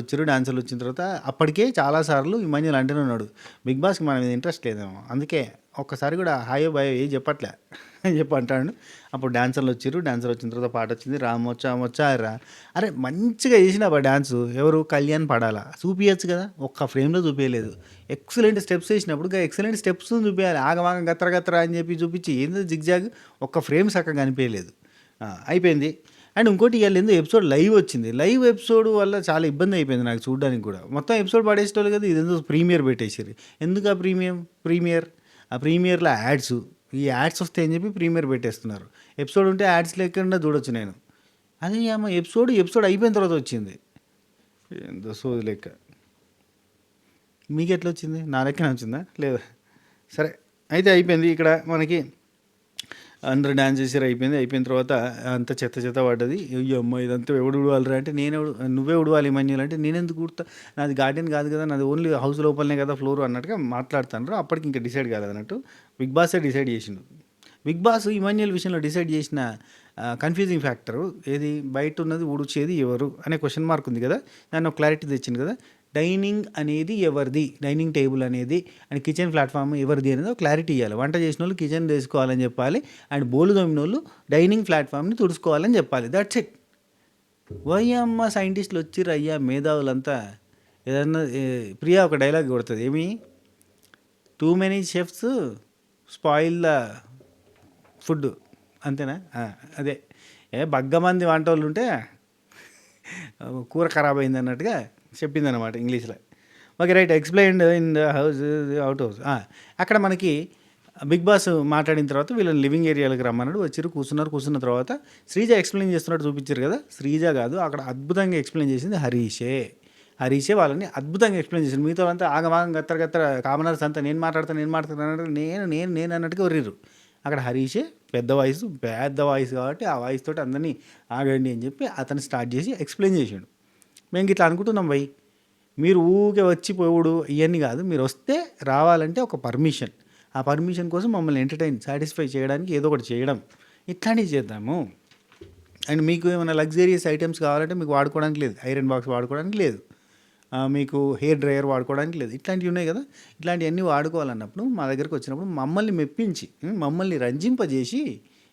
వచ్చిన తర్వాత అప్పటికే చాలాసార్లు ఇమాన్యుయల్ అంటూనే ఉన్నాడు, బిగ్ బాస్కి మన మీద ఇంట్రెస్ట్ లేదేమో, అందుకే ఒక్కసారి కూడా హాయో బాయో ఏ చెప్పట్లే అని చెప్పి అంటాడు. అప్పుడు డాన్సర్లు వచ్చిన తర్వాత పాట వచ్చింది, రామొచ్చా రా, అరే మంచిగా చేసినాబా డాన్సు. ఎవరు కళ్యాణ్ పడాలా చూపించచ్చు కదా, ఒక్క ఫ్రేమ్లో చూపించలేదు. ఎక్సలెంట్ స్టెప్స్ వేసినప్పుడు ఎక్సలెంట్ స్టెప్స్ చూపించాలి. ఆగమాగం గత్ర అని చెప్పి చూపించి ఏందో జిగ్జాగ్, ఒక్క ఫ్రేమ్ చక్కగా కనిపించలేదు. అయిపోయింది. అండ్ ఇంకోటి ఇవాళ ఏందో ఎపిసోడ్ లైవ్ వచ్చింది. లైవ్ ఎపిసోడ్ వల్ల చాలా ఇబ్బంది అయిపోయింది నాకు చూడడానికి కూడా. మొత్తం ఎపిసోడ్ పడేసేటోళ్ళు కదా, ఇదేందో ప్రీమియర్ పెట్టేసారు. ఎందుకు ఆ ప్రీమియర్ ఆ ప్రీమియర్లో యాడ్స్, ఈ యాడ్స్ వస్తాయని చెప్పి ప్రీమియర్ పెట్టేస్తున్నారు. ఎపిసోడ్ ఉంటే యాడ్స్ లేకుండా చూడొచ్చు నేను. అది ఏమో ఎపిసోడ్ అయిపోయిన తర్వాత వచ్చింది. ఎంతో సోది లెక్క. మీకు ఎట్లా వచ్చింది? నా లెక్కనే వచ్చిందా? లేదా? సరే, అయితే అయిపోయింది. ఇక్కడ మనకి అందరూ డాన్స్ చేసారు, అయిపోయిన తర్వాత అంత చెత్త పడ్డది. అయ్యో అమ్మ, ఇదంతా ఎవడు ఉడవాలిరా అంటే నువ్వే ఉడవాలి ఇమాన్యుల్ అంటే, నేనెందుకు కుడతా, నాది గార్డెన్ కాదు కదా, నాది ఓన్లీ హౌస్ లోపలనే కదా ఫ్లోర్ అన్నట్టుగా మాట్లాడుతాను. అప్పటికి ఇంకా డిసైడ్ కాలేదు అన్నట్టు. బిగ్ బాసే డిసైడ్ చేసిండు. బిగ్ బాస్ ఇమాన్యుల్ విషయంలో డిసైడ్ చేసిన కన్ఫ్యూజింగ్ ఫ్యాక్టరు ఏది, బయట ఉన్నది ఊడ్చేది ఎవరు అనే క్వశ్చన్ మార్క్ ఉంది కదా, దాన్ని ఒక క్లారిటీ తెచ్చింది కదా. డైనింగ్ అనేది ఎవరిది, డైనింగ్ టేబుల్ అనేది అండ్ కిచెన్ ప్లాట్ఫామ్ ఎవరిది అనేది ఒక క్లారిటీ ఇవ్వాలి. వంట చేసిన వాళ్ళు కిచెన్ వేసుకోవాలని చెప్పాలి, అండ్ బోలు తోమిన వాళ్ళు డైనింగ్ ప్లాట్ఫామ్ని తుడుచుకోవాలని చెప్పాలి. That's it. వయ్యమ్మ సైంటిస్టులు వచ్చిర్రు అయ్యా, మేధావులంతా. ఏదన్నా ప్రియా ఒక డైలాగ్ కొడుతుంది, ఏమి, too many chefs spoil the food, అంతేనా? అదే, బగ్గమంది వంట వాళ్ళు ఉంటే కూర ఖరాబ్ అయింది అన్నట్టుగా చెప్పిందనమాట ఇంగ్లీష్లో. Okay, right. Explained in the house, out house. అక్కడ మనకి బిగ్ బాస్ మాట్లాడిన తర్వాత వీళ్ళని లివింగ్ ఏరియాలకు రమ్మన్నాడు. వచ్చారు, కూర్చున్న తర్వాత శ్రీజ ఎక్స్ప్లెయిన్ చేస్తున్నట్టు చూపించారు కదా. శ్రీజ కాదు, అక్కడ అద్భుతంగా ఎక్స్ప్లెయిన్ చేసింది హరీషే వాళ్ళని అద్భుతంగా ఎక్స్ప్లెయిన్ చేసింది. మిగతా అంతా ఆగమాగం గత్తర కామనర్స్ అంతా నేను మాట్లాడతాను నేను అన్నట్టుగా వర్రిర్రు. అక్కడ హరీషే పెద్ద వాయిస్ కాబట్టి ఆ వాయిస్ తోటి అందరినీ ఆగండి అని చెప్పి అతను స్టార్ట్ చేసి ఎక్స్ప్లెయిన్ చేసాడు. మేము ఇట్లా అనుకుంటున్నాం భయ్, మీరు ఊరికే వచ్చిపోవుడు ఇవన్నీ కాదు, మీరు వస్తే రావాలంటే ఒక పర్మిషన్, ఆ పర్మిషన్ కోసం మమ్మల్ని సాటిస్ఫై చేయడానికి ఏదో ఒకటి చేయడం, ఇట్లాంటివి చేద్దాము. అండ్ మీకు ఏమైనా లగ్జరియస్ ఐటమ్స్ కావాలంటే మీకు వాడుకోవడానికి లేదు, ఐరన్ బాక్స్ వాడుకోవడానికి లేదు, మీకు హెయిర్ డ్రైయర్ వాడుకోవడానికి లేదు, ఇట్లాంటివి ఉన్నాయి కదా. ఇట్లాంటివన్నీ వాడుకోవాలన్నప్పుడు మా దగ్గరికి వచ్చినప్పుడు మమ్మల్ని మెప్పించి, మమ్మల్ని రంజింపజేసి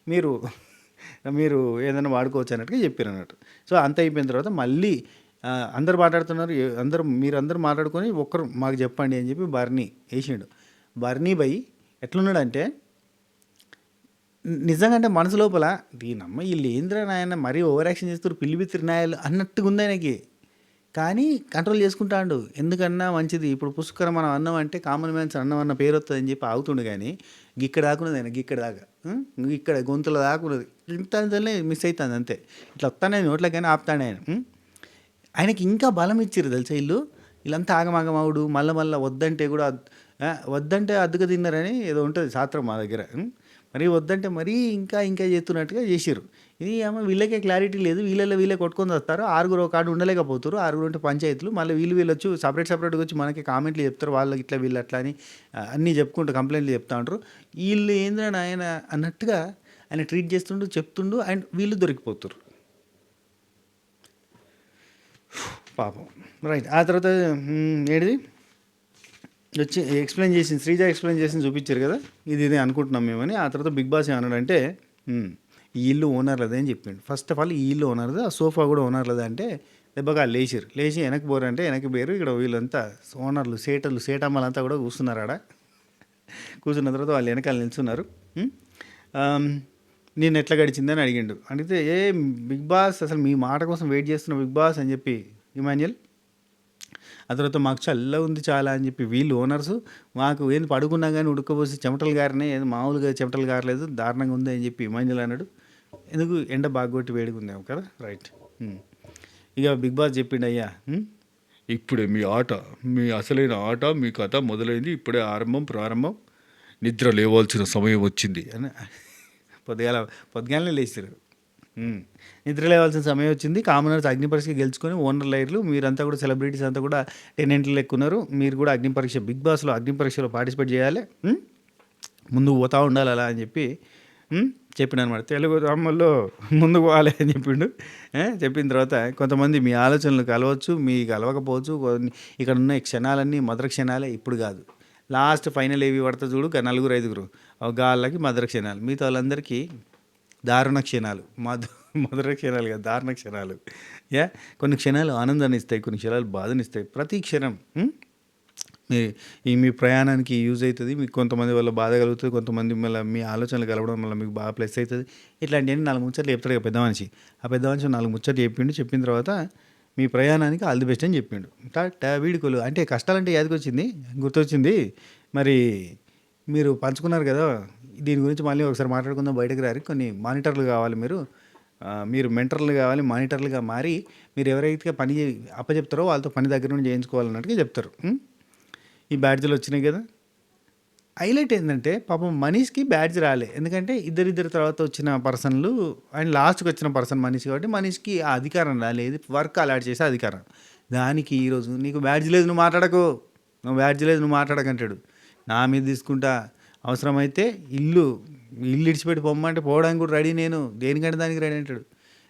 మీరు ఏదైనా వాడుకోవచ్చు అన్నట్టుగా చెప్పారు అన్నట్టు. సో అంత అయిపోయిన తర్వాత మళ్ళీ అందరు మాట్లాడుతున్నారు, మీరందరూ మాట్లాడుకొని ఒక్కరు మాకు చెప్పండి అని చెప్పి బర్నీ వేసిండు. బర్నీ భయ్ ఎట్లున్నాడంటే, నిజంగా అంటే మనసు లోపల దీనమ్మ వీళ్ళు ఏంద్రా నాయన మరీ ఓవర్ యాక్షన్ చేస్తారు, పిల్లి తిరునాయాలు అన్నట్టుగా ఉంది ఆయనకి. కానీ కంట్రోల్ చేసుకుంటాడు. ఎందుకన్నా మంచిది. ఇప్పుడు పుష్కరం మనం అన్నం అంటే కామన్ మ్యాన్స్ అన్నం అన్న పేరు వస్తుంది అని చెప్పి ఆగుతుండు. కానీ గిక్కడ దాకున్నది ఆయన, ఇక్కడ గొంతుల దాకున్నది, ఇంతనే మిస్ అవుతుంది అంతే. ఇట్లా వస్తానే నోట్లకి కానీ ఆపుతాడు ఆయన. ఆయనకి ఇంకా బలం ఇచ్చారు తెలుసా వీళ్ళంతా ఆగమాగమావుడు. మళ్ళీ వద్దంటే అద్దుగా తిన్నారని ఏదో ఉంటుంది శాస్త్రం మా దగ్గర. మరి వద్దంటే మరీ ఇంకా చేస్తున్నట్టుగా చేసారు. ఇది ఏమో వీళ్ళకే క్లారిటీ లేదు, వీళ్ళే కొట్టుకొని వస్తారు. ఆరుగురు ఒక కాడు ఉండలేకపోతారు, ఆరుగురు అంటే పంచాయతీలు. మళ్ళీ వీళ్ళు వచ్చి సపరేట్గా వచ్చి మనకి కామెంట్లు చెప్తారు, వాళ్ళకి ఇట్లా వీళ్ళు అట్లా అని అన్నీ చెప్పుకుంటూ కంప్లైంట్లు చెప్తా ఉంటారు. వీళ్ళు ఏంద్రని ఆయన అన్నట్టుగా ఆయన ట్రీట్ చెప్తుండు అండ్ వీళ్ళు దొరికిపోతారు పాపం. రైట్. ఆ తర్వాత ఏడిది వచ్చి శ్రీజ ఎక్స్ప్లెయిన్ చేసింది చూపించారు కదా, ఇది అనుకుంటున్నాం మేమని. ఆ తర్వాత బిగ్ బాస్ ఏమన్నాడంటే, ఈ ఇల్లు ఓనర్లదే అని చెప్పిండు. ఫస్ట్ ఆఫ్ ఆల్ ఈ ఇల్లు ఓనర్దే, ఆ సోఫా కూడా ఓనర్లదే అంటే దెబ్బగా లేచి వెనక్కి పోరంటే వెనక్కి పోయారు. ఇక్కడ వీళ్ళంతా ఓనర్లు సేటమ్మలంతా కూడా కూర్చున్నారు. కూర్చున్న తర్వాత వాళ్ళు వెనకాల నిల్చున్నారు. నేను ఎట్లా గడిచిందని అడిగితే బిగ్ బాస్ అసలు మీ మాట కోసం వెయిట్ చేస్తున్న బిగ్ బాస్ అని చెప్పి ఇమాన్యుల్. ఆ తర్వాత మాకు చల్ల ఉంది చాలా అని చెప్పి వీళ్ళు ఓనర్సు, మాకు ఏంది పడుకున్నా కానీ ఉడకపోసి చెమటలు గారినాయి, ఏదో మామూలుగా చెమటలు గారలేదు, దారుణంగా ఉంది అని చెప్పి ఇమాన్యుల్ అన్నాడు. ఎందుకు ఎండ బాగా కొట్టి వేడిగా ఉందేమో కదా. రైట్. ఇక బిగ్ బాస్ చెప్పిండు, అయ్యా ఇప్పుడే మీ అసలైన ఆట, మీ కథ మొదలైంది, ఇప్పుడే ప్రారంభం, నిద్ర లేవాల్సిన సమయం వచ్చింది అని పొద్దుగాలనే లేచారు. నిద్ర లేవాల్సిన సమయం వచ్చింది. కామనర్స్ అగ్ని పరీక్ష గెలుచుకొని ఓనర్ లైర్లు, మీరంతా కూడా సెలబ్రిటీస్ అంతా కూడా టెనెంట్లు లెక్కున్నారు. మీరు కూడా బిగ్ బాస్లో అగ్ని పరీక్షలో పార్టిసిపేట్ చేయాలి, ముందుకు పోతూ ఉండాలి అలా అని చెప్పి చెప్పిండు అనమాట. తెలుగు అమ్మల్లో ముందుకు పోవాలి అని చెప్పిన తర్వాత కొంతమంది మీ ఆలోచనలు కలవచ్చు, మీకు కలవకపోవచ్చు. ఇక్కడ ఉన్న క్షణాలన్నీ మధుర క్షణాలే, ఇప్పుడు కాదు, లాస్ట్ ఫైనల్ ఏవి పడతా చూడు, 4-5 గాళ్ళకి మధుర క్షణాలు, మిగతా వాళ్ళందరికీ దారుణ క్షణాలు. మధుర క్షణాలు కాదు, దారుణ క్షణాలు. కొన్ని క్షణాలు ఆనందాన్ని ఇస్తాయి, కొన్ని క్షణాలు బాధనిస్తాయి. ప్రతి క్షణం మీ మీ ప్రయాణానికి యూజ్ అవుతుంది. మీకు కొంతమంది వల్ల బాధ కలుగుతుంది. కొంతమంది మళ్ళీ మీ ఆలోచనలు కలవడం వల్ల మీకు బాగా ప్లస్ అవుతుంది. ఇట్లాంటివన్నీ 4 ముచ్చట్లు చెప్తాడు ఇక పెద్ద మనిషి. ఆ పెద్ద మనిషి 4 ముచ్చట్లు చెప్పిండు. చెప్పిన తర్వాత మీ ప్రయాణానికి ఆల్ ది బెస్ట్ అని చెప్పిండు. టాటా వీడుకోలు. అంటే కష్టాలంటే యాదికొచ్చింది, గుర్తొచ్చింది. మరి మీరు పంచుకున్నారు కదా, దీని గురించి మళ్ళీ ఒకసారి మాట్లాడుకుందాం. బయటకు రారి, కొన్ని మానిటర్లు కావాలి మీరు మెంటర్లు కావాలి. మానిటర్లుగా మారి మీరు ఎవరైతే పని అప్పచెప్తారో వాళ్ళతో పని దగ్గర నుండి చేయించుకోవాలన్నట్టుగా చెప్తారు. ఈ బ్యాడ్జ్లు వచ్చినాయి కదా. హైలైట్ ఏంటంటే పాపం మనీష్కి బ్యాడ్జ్ రాలే. ఎందుకంటే ఇద్దరిద్దరు తర్వాత వచ్చిన పర్సన్లు అండ్ లాస్ట్కి వచ్చిన పర్సన్ మనీష్, కాబట్టి మనీష్కి ఆ అధికారం రాలేదు, వర్క్ అలాట్ చేసే అధికారం. దానికి ఈరోజు నీకు బ్యాడ్జ్ లేదు, నువ్వు మాట్లాడకు, నువ్వు బ్యాడ్జ్ లేదు, నువ్వు మాట్లాడకంటాడు. నా మీద తీసుకుంటా, అవసరమైతే ఇల్లు ఇడిచిపెట్టి పొమ్మంటే పోవడానికి కూడా రెడీ, నేను దేనికంటే దానికి రెడీ అంటాడు.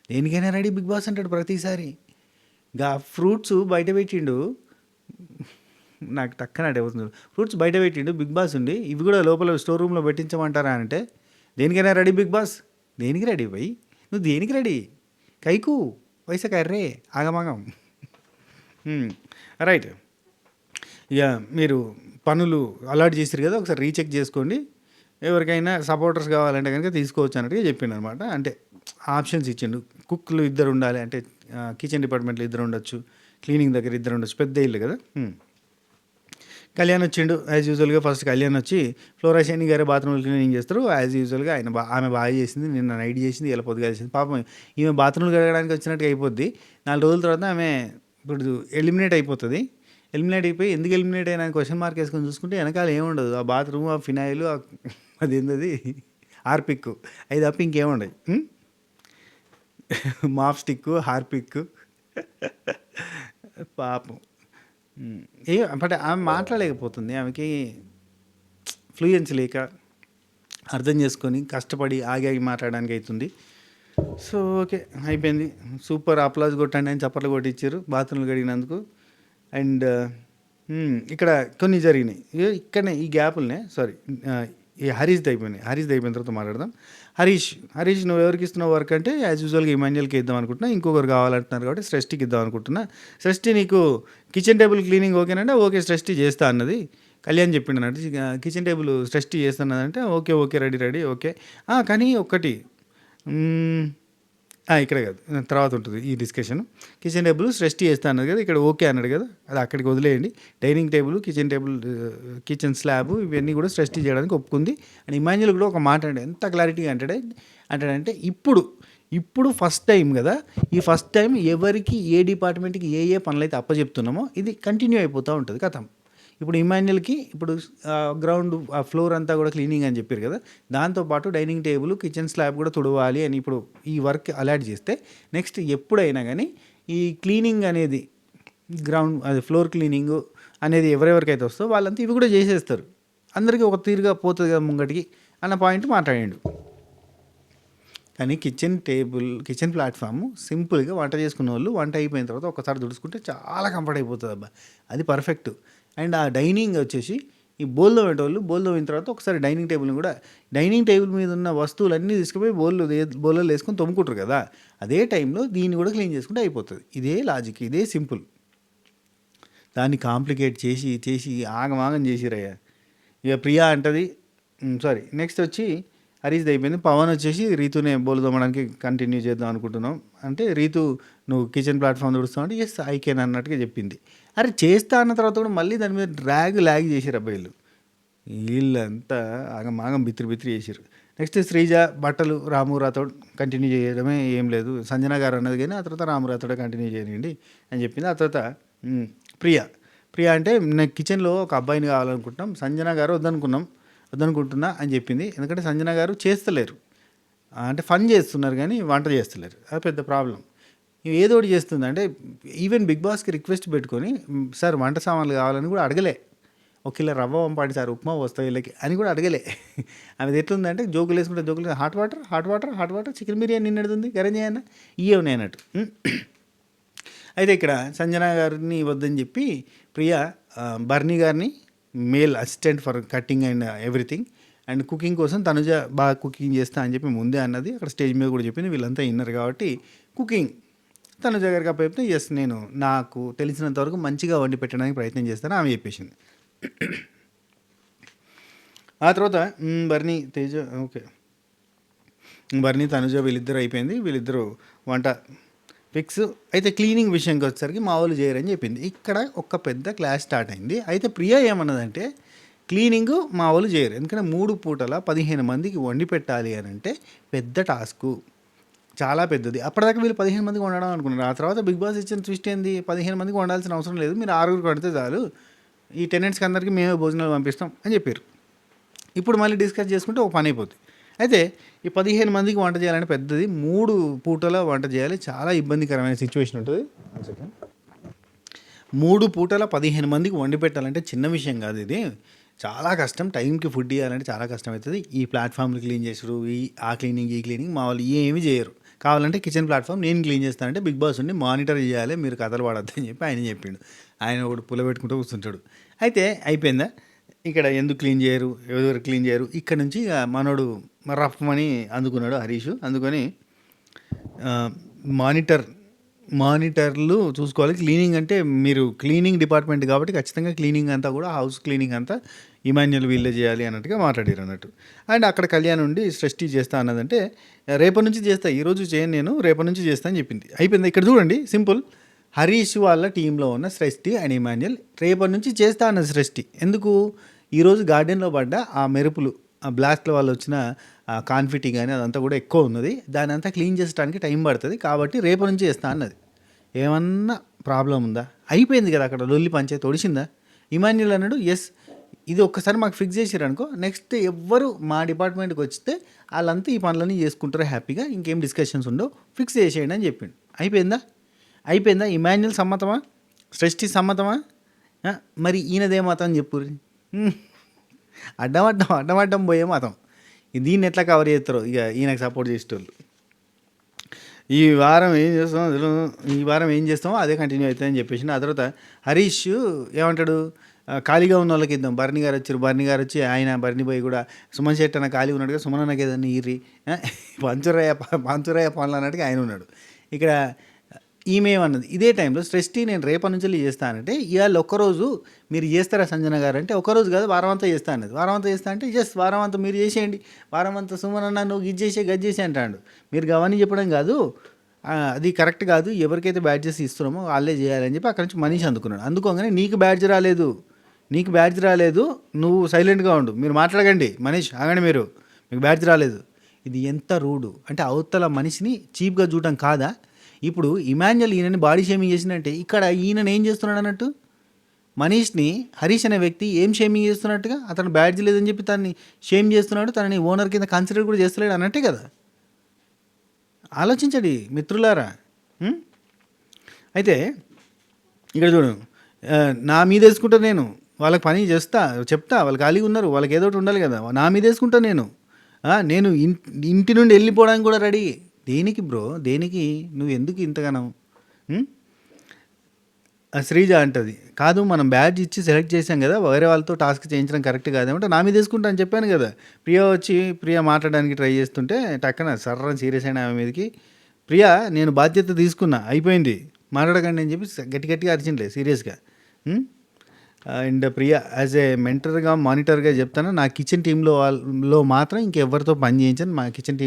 దేనికైనా రెడీ బిగ్ బాస్ అంటాడు ప్రతిసారి. గా ఫ్రూట్స్ బయట పెట్టిండు, నాకు టక్కన అడుగుతుంది. ఫ్రూట్స్ బయట పెట్టిండు బిగ్ బాస్ ఉండి, ఇవి కూడా లోపల స్టోర్ రూమ్లో పెట్టించమంటారా అంటే, దేనికైనా రెడీ బిగ్ బాస్. దేనికి రెడీ పోయి, నువ్వు దేనికి రెడీ? కైకు పైసా కర్రే ఆగమాగం. రైట్. ఇక మీరు పనులు అలాట్ చేసారు కదా, ఒకసారి రీచెక్ చేసుకోండి. ఎవరికైనా సపోర్టర్స్ కావాలంటే కనుక తీసుకోవచ్చు అన్నట్టుగా చెప్పిండు అనమాట. అంటే ఆప్షన్స్ ఇచ్చిండు. కుక్లు ఇద్దరు ఉండాలి, అంటే కిచెన్ డిపార్ట్మెంట్లో ఇద్దరు ఉండొచ్చు, క్లీనింగ్ దగ్గర ఇద్దరు ఉండొచ్చు, పెద్ద ఇల్లు కదా. కళ్యాణ్ వచ్చిండు యాజ్ యూజువల్గా. ఫస్ట్ కళ్యాణ్ వచ్చి ఫ్లోరా శని గారే బాత్రూమ్లు క్లీనింగ్ చేస్తారు యాజ్ యూజువల్గా. ఆమె బాగా చేసింది, నిన్న నైట్ చేసింది, ఇలా పొద్దుగా చేసింది. పాపం ఈమె బాత్రూమ్లు కడగడానికి వచ్చినట్టుగా అయిపోద్ది. 4 రోజుల తర్వాత ఆమె ఇప్పుడు ఎలిమినేట్ అయిపోతుంది. ఎలిమినేట్ అయిపోయి ఎందుకు ఎలిమినేట్ అయినా క్వశ్చన్ మార్క్ వేసుకొని చూసుకుంటే వెనకాల ఏముండదు. ఆ బాత్రూమ్, ఆ ఫినాయిల్, అది ఏంటది హార్పిక్, అది తప్ప ఇంకేముండదు. Mop stick, Harpic. పాపం బట్ ఆమె మాట్లాడలేకపోతుంది. ఆమెకి ఫ్లూయెన్సీ లేక అర్థం చేసుకొని కష్టపడి ఆగి మాట్లాడడానికి అవుతుంది. సో ఓకే, అయిపోయింది. సూపర్, అప్లాజ్ కొట్టండి అని చప్పట్లు కొట్టించారు బాత్రూమ్లు కడిగినందుకు. అండ్ ఇక్కడ కొన్ని జరిగినాయి ఇక్కడనే ఈ గ్యాపులనే. సారీ, ఈ హరీష్ది అయిపోయినాయి. హరీష్ది అయిపోయిన తర్వాత మాట్లాడదాం. హరీష్ నువ్వు ఎవరికి ఇస్తున్నావు వర్క్ అంటే యాజ్ యూజువల్గా ఇమాన్యుయల్కి ఇద్దాం అనుకుంటున్నా, ఇంకొకరు కావాలంటున్నారు కాబట్టి సృష్టికి ఇద్దాం అనుకుంటున్నా. సృష్టి నీకు కిచెన్ టేబుల్ క్లీనింగ్ ఓకేనంటే ఓకే సృష్టి చేస్తా అన్నది. కళ్యాణ్ చెప్పిండు అన్నట్టు కిచెన్ టేబుల్ సృష్టి చేస్తున్నదంటే ఓకే రెడీ ఓకే. కానీ ఒక్కటి ఇక్కడే కాదు, తర్వాత ఉంటుంది ఈ డిస్కషన్. కిచెన్ టేబుల్ సృష్టి చేస్తా అన్నది కదా, ఇక్కడ ఓకే అన్నాడు కదా, అది అక్కడికి వదిలేయండి. Dining table, kitchen table, kitchen slab ఇవన్నీ కూడా సృష్టి చేయడానికి ఒప్పుకుంది. అండ్ ఇమాన్యుయల్ కూడా ఒక మాట అంటే ఎంత క్లారిటీగా అంటాడంటే ఇప్పుడు ఫస్ట్ టైం కదా, ఈ ఫస్ట్ టైం ఎవరికి ఏ డిపార్ట్మెంట్కి ఏ పనులు అయితే అప్పచెప్తున్నామో ఇది కంటిన్యూ అయిపోతూ ఉంటుంది కథం. ఇప్పుడు ఇమాన్యుయల్కి ఇప్పుడు గ్రౌండ్ ఆ ఫ్లోర్ అంతా కూడా క్లీనింగ్ అని చెప్పారు కదా, దాంతోపాటు డైనింగ్ టేబుల్, కిచెన్ స్లాబ్ కూడా తుడవాలి అని ఇప్పుడు ఈ వర్క్ అలాట్ చేస్తే నెక్స్ట్ ఎప్పుడైనా కానీ ఈ క్లీనింగ్ అనేది గ్రౌండ్ అది ఫ్లోర్ క్లీనింగ్ అనేది ఎవరెవరికైతే వస్తుందో వాళ్ళంతా ఇవి కూడా చేసేస్తారు. అందరికీ ఒక తీరుగా పోతుంది కదా ముంగటికి అన్న పాయింట్ మాట్లాడాడు. కానీ కిచెన్ ప్లాట్ఫామ్ సింపుల్గా వంట చేసుకునే వాళ్ళు వంట అయిపోయిన తర్వాత ఒకసారి దుడుచుకుంటే చాలా కంఫర్ట్ అయిపోతుంది అబ్బా, అది పర్ఫెక్ట్. అండ్ ఆ డైనింగ్ వచ్చేసి ఈ బోల్లో పెట్టేవాళ్ళు బోల్లో అయిన తర్వాత ఒకసారి డైనింగ్ టేబుల్ మీద ఉన్న వస్తువులన్నీ తీసుకుపోయి బోల్లో వేసుకొని తొమ్ముకుంటారు కదా, అదే టైంలో దీన్ని కూడా క్లీన్ చేసుకుంటే అయిపోతుంది. ఇదే లాజిక్, ఇదే సింపుల్. దాన్ని కాంప్లికేట్ చేసి ఆగమాగం చేసిరయ్యా. ఇక ప్రియా అంటది, సారీ నెక్స్ట్ వచ్చి హరీష్ది అయిపోయింది. పవన్ వచ్చేసి రీతునే బోలు తోమడానికి కంటిన్యూ చేద్దాం అనుకుంటున్నాం అంటే, రీతు నువ్వు కిచెన్ ప్లాట్ఫామ్ తుడుస్తావు అంటే ఎస్ ఐ కెన్ అన్నట్టుగా చెప్పింది. అరే చేస్తా అన్న తర్వాత కూడా మళ్ళీ దాని మీద ల్యాగ్ చేసారు అబ్బాయిలు. వీళ్ళంతా ఆగమాగం బిత్రి చేసారు. నెక్స్ట్ శ్రీజ బట్టలు రాము రాథోడ్ కంటిన్యూ చేయడమే, ఏం లేదు. సంజన గారు అన్నది కానీ ఆ తర్వాత రాము రాథోడే కంటిన్యూ చేయండి అని చెప్పింది. ఆ తర్వాత ప్రియా అంటే నేను కిచెన్లో ఒక అబ్బాయిని కావాలనుకుంటున్నాం, సంజన గారు వద్దనుకుంటున్నా అని చెప్పింది. ఎందుకంటే సంజన గారు చేస్తలేరు, అంటే ఫన్ చేస్తున్నారు కానీ వంట చేస్తలేరు, అది పెద్ద ప్రాబ్లం. ఏదోటి చేస్తుంది అంటే ఈవెన్ బిగ్ బాస్కి రిక్వెస్ట్ పెట్టుకొని సార్ వంట సామాన్లు కావాలని కూడా అడగలే. ఒక కిలో రవ్వ పంపండి సార్, ఉప్మా వస్తాయి వీళ్ళకి అని కూడా అడగలే. ఆమె ఎట్లుందంటే జోకులు వేసుకుంటే హాట్ వాటర్ చికెన్ బిర్యానీ నిన్నడుతుంది గరం చేయన్న ఇవే ఉన్నాయి అన్నట్టు. అయితే ఇక్కడ సంజన గారిని వద్దని చెప్పి ప్రియా బర్నీ గారిని male assistant for cutting and everything and cooking కోసం తనుజ బాగా కుకింగ్ చేస్తా అని చెప్పి ముందే అన్నది. అక్కడ స్టేజ్ మీద కూడా చెప్పింది. వీళ్ళంతా విన్నారు కాబట్టి కుకింగ్ తనుజ గారికి అప్పచెప్తే ఎస్ నేను నాకు తెలిసినంతవరకు మంచిగా వండి పెట్టడానికి ప్రయత్నం చేస్తాను ఆమె చెప్పేసింది. ఆ తర్వాత బర్నీ, తేజ, ఓకే, బర్నీ, తనుజ వీళ్ళిద్దరు అయిపోయింది. వీళ్ళిద్దరూ వంట ఫిక్స్. అయితే క్లీనింగ్ విషయంకి వచ్చేసరికి మా వాళ్ళు చేయరని చెప్పింది. ఇక్కడ ఒక పెద్ద క్లాస్ స్టార్ట్ అయింది. అయితే ప్రియా ఏమన్నదంటే క్లీనింగ్ మా వాళ్ళు చేయరు, ఎందుకంటే 3 పూటల 15 మందికి వండి పెట్టాలి అని అంటే పెద్ద టాస్కు, చాలా పెద్దది. అప్పటిదాకా వీళ్ళు 15 మందికి వండడం అనుకున్నారు. ఆ తర్వాత బిగ్ బాస్ ఇచ్చిన ట్విస్ట్ ఏంది, 15 మందికి వండాల్సిన అవసరం లేదు, మీరు 6గురికి వండితే చాలు, ఈ టెనెంట్స్కి అందరికీ మేమే భోజనాలు పంపిస్తాం అని చెప్పారు. ఇప్పుడు మళ్ళీ డిస్కస్ చేసుకుంటే ఒక పని అయిపోతుంది. అయితే ఈ 15 మందికి వంట చేయాలంటే పెద్దది, 3 పూటల వంట చేయాలి, చాలా ఇబ్బందికరమైన సిచ్యువేషన్ ఉంటుంది. 3 పూటల 15 మందికి వండి పెట్టాలంటే చిన్న విషయం కాదు, ఇది చాలా కష్టం. టైంకి ఫుడ్ ఇవ్వాలంటే చాలా కష్టం అవుతుంది. ఈ ప్లాట్ఫామ్లు క్లీన్ చేసారు, ఆ క్లీనింగ్ ఈ క్లీనింగ్ మా వాళ్ళు ఏమీ చేయరు. కావాలంటే కిచెన్ ప్లాట్ఫామ్ నేను క్లీన్ చేస్తానంటే బిగ్ బాస్ ఉండి మానిటర్ చేయాలి, మీరు కథలు పడద్దు అని చెప్పి ఆయన చెప్పిండు. ఆయన ఒకటి పుల్ల పెట్టుకుంటూ కూర్చుంటాడు. అయితే అయిపోయిందా, ఇక్కడ ఎందుకు క్లీన్ చేయరు, ఎవరు క్లీన్ చేయరు, ఇక్కడ నుంచి మనోడు రఫ్మని అందుకున్నాడు హరీష్. అందుకని మానిటర్లు చూసుకోవాలి. క్లీనింగ్ అంటే మీరు క్లీనింగ్ డిపార్ట్మెంట్ కాబట్టి ఖచ్చితంగా క్లీనింగ్ అంతా కూడా హౌస్ క్లీనింగ్ అంతా ఇమాన్యుయల్ వీళ్ళే చేయాలి అన్నట్టుగా మాట్లాడారు అన్నట్టు. అండ్ అక్కడ కళ్యాణ్ ఉండి సృష్టి చేస్తా అన్నదంటే రేపటి నుంచి చేస్తా, ఈరోజు చేయను నేను, రేపటి నుంచి చేస్తా అని చెప్పింది. అయిపోయింది. ఇక్కడ చూడండి సింపుల్, హరీష్ వాళ్ళ టీంలో ఉన్న సృష్టి అండ్ ఇమాన్యుయల్ రేపటి నుంచి చేస్తా అన్నది సృష్టి. ఎందుకు, ఈరోజు గార్డెన్లో పడ్డ ఆ మెరుపులు, ఆ బ్లాస్ట్ల వల్ల వచ్చిన కాన్ఫిటీ కానీ అదంతా కూడా ఎక్కువ ఉన్నది, దాని అంతా క్లీన్ చేసడానికి టైం పడుతుంది, కాబట్టి రేపు నుంచి చేస్తా అన్నది. ఏమన్నా ప్రాబ్లం ఉందా, అయిపోయింది కదా, అక్కడ లొల్లి పంచాయతీ ఒడిసిందా. ఇమాన్యుయల్ అన్నాడు ఎస్, ఇది ఒక్కసారి మాకు ఫిక్స్ చేసారనుకో, నెక్స్ట్ ఎవ్వరు మా డిపార్ట్మెంట్కి వస్తే వాళ్ళంతా ఈ పనులన్నీ చేసుకుంటారు హ్యాపీగా, ఇంకేం డిస్కషన్స్ ఉండవు, ఫిక్స్ చేసేయండి అని చెప్పిండు. అయిపోయిందా. ఇమాన్యుయల్ సమ్మతమా, సృష్టి సమ్మతమా, మరి ఈయనదే మతం చెప్పు. అడ్డం పోయే మతం. దీన్ని ఎట్లా కవర్ చేస్తారో ఇక ఈయనకు సపోర్ట్ చేసేటోళ్ళు. ఈ వారం ఏం చేస్తామో అదే కంటిన్యూ అవుతుందని చెప్పేసి ఆ తర్వాత హరీష్ ఏమంటాడు, ఖాళీగా ఉన్న వాళ్ళకి ఇద్దాం. బర్నీ గారు వచ్చారు, బర్నీ గారు వచ్చి ఆయన బర్నీ బాయ్ కూడా సుమన్ శెట్టి అన్న ఖాళీగా ఉన్నాడుగా, సుమన్ అన్నకి ఏదన్నా ఈరి పంచురయ్య పనులు అన్నట్టుగా ఆయన ఉన్నాడు. ఇక్కడ ఈమె ఏమన్నది ఇదే టైంలో సృష్టి నేను రేపటి నుంచి చేస్తానంటే, ఇవాళ ఒక్కరోజు మీరు చేస్తారా సంజన గారు అంటే, ఒకరోజు కాదు వారం అంతా చేస్తా అన్నది. వారం అంతా చేస్తా అంటే జస్ట్ వారం అంతా మీరు చేసేయండి, వారం అంతా సుమన్ అన్న నువ్వు ఇది చేసే గది చేసి అంటాడు. మీరు గవని చెప్పడం కాదు, అది కరెక్ట్ కాదు, ఎవరికైతే బ్యాడ్జెస్ ఇస్తున్నామో వాళ్ళే చేయాలని చెప్పి అక్కడ నుంచి మనీష్ అందుకున్నాడు. అందుకోగానే నీకు బ్యాడ్జ్ రాలేదు, నువ్వు సైలెంట్గా ఉండు, మీరు మాట్లాడకండి, మనీష్ ఆగండి, మీకు బ్యాడ్జ్ రాలేదు. ఇది ఎంత రూడు అంటే, అవతల మనిషిని చీప్గా చూడటం కాదా. ఇప్పుడు ఇమాన్యుయల్ ఈయనని బాడీ షేమింగ్ చేసినట్టే ఇక్కడ ఈయనని ఏం చేస్తున్నాడు అన్నట్టు, మనీష్ని హరీష్ అనే వ్యక్తి ఏం షేమింగ్ చేస్తున్నట్టుగా, అతను బ్యాడ్జ్ లేదని చెప్పి తనని షేమ్ చేస్తున్నాడు, తనని ఓనర్ కింద కన్సిడర్ కూడా చేస్తలేడు అన్నట్టే కదా. ఆలోచించండి మిత్రులారా. అయితే ఇక్కడ చూడు, నా మీద వేసుకుంటా నేను, వాళ్ళకి పని చెప్తా వాళ్ళు ఖాళీగా ఉన్నారు, వాళ్ళకి ఏదో ఒకటి ఉండాలి కదా, నా మీద వేసుకుంటా నేను ఇంటి నుండి వెళ్ళిపోవడానికి కూడా రెడీ. దేనికి బ్రో, దేనికి, నువ్వు ఎందుకు ఇంతగానం. శ్రీజ అంటది కాదు, మనం బ్యాడ్జ్ ఇచ్చి సెలెక్ట్ చేసాం కదా, వేరే వాళ్ళతో టాస్క్ చేయించడం కరెక్ట్ కాదేమంటే, నా మీద తీసుకుంటా అని చెప్పాను కదా. ప్రియా మాట్లాడడానికి ట్రై చేస్తుంటే టక్కన సర్రని సీరియస్ అయిన ఆమె మీదకి, ప్రియా నేను బాధ్యత తీసుకున్నా, అయిపోయింది, మాట్లాడకండి అని చెప్పి గట్టిగా అరిచిండలే సీరియస్గా. అండ్ ప్రియా యాజ్ ఏ మెంటర్గా మానిటర్గా చెప్తాను, నా కిచెన్ టీంలో మాత్రం ఇంకెవరితో పని చేయించను, మా కిచెన్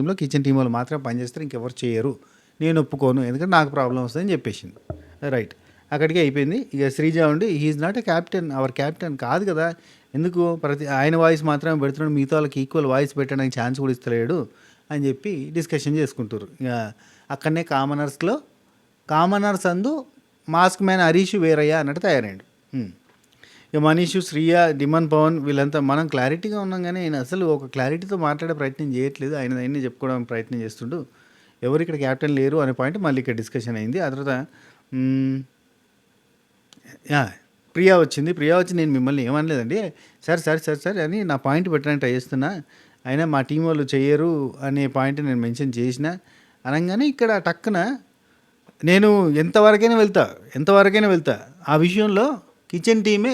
టీం వాళ్ళు మాత్రమే పని చేస్తారు, ఇంకెవరు చేయరు, నేను ఒప్పుకోను, ఎందుకంటే నాకు ప్రాబ్లం వస్తుందని చెప్పేసింది. రైట్, అక్కడికి అయిపోయింది. ఇక శ్రీజ ఉండి he is not a captain, our captain కాదు కదా, ఎందుకు ఆయన వాయిస్ మాత్రమే పెడుతున్నాడు, మిగతా వాళ్ళకి ఈక్వల్ వాయిస్ పెట్టడానికి ఛాన్స్ కూడా ఇస్తలేడు అని చెప్పి డిస్కషన్ చేసుకుంటారు. ఇక అక్కడనే కామనర్స్ అందు మాస్క్ మ్యాన్ హరీష్ వేరయ్యా అన్నట్టు తయారైండు. ఇక మనీషు, శ్రీయ, డిమన్, పవన్ వీళ్ళంతా మనం క్లారిటీగా ఉన్నాం, కానీ ఆయన అసలు ఒక క్లారిటీతో మాట్లాడే ప్రయత్నం చేయట్లేదు, ఆయన చెప్పుకోవడానికి ప్రయత్నం చేస్తుండు. ఎవరు ఇక్కడ క్యాప్టెన్ లేరు అనే పాయింట్ మళ్ళీ ఇక్కడ డిస్కషన్ అయింది. ఆ తర్వాత ప్రియా వచ్చి నేను మిమ్మల్ని ఏమనలేదండి, సార్ అని నా పాయింట్ పెట్టడానికి ట్రై చేస్తున్నా, అయినా మా టీం వాళ్ళు చెయ్యరు అనే పాయింట్ నేను మెన్షన్ చేసిన అనగానే ఇక్కడ టక్కున నేను ఎంతవరకైనా వెళ్తా ఆ విషయంలో కిచెన్ టీమే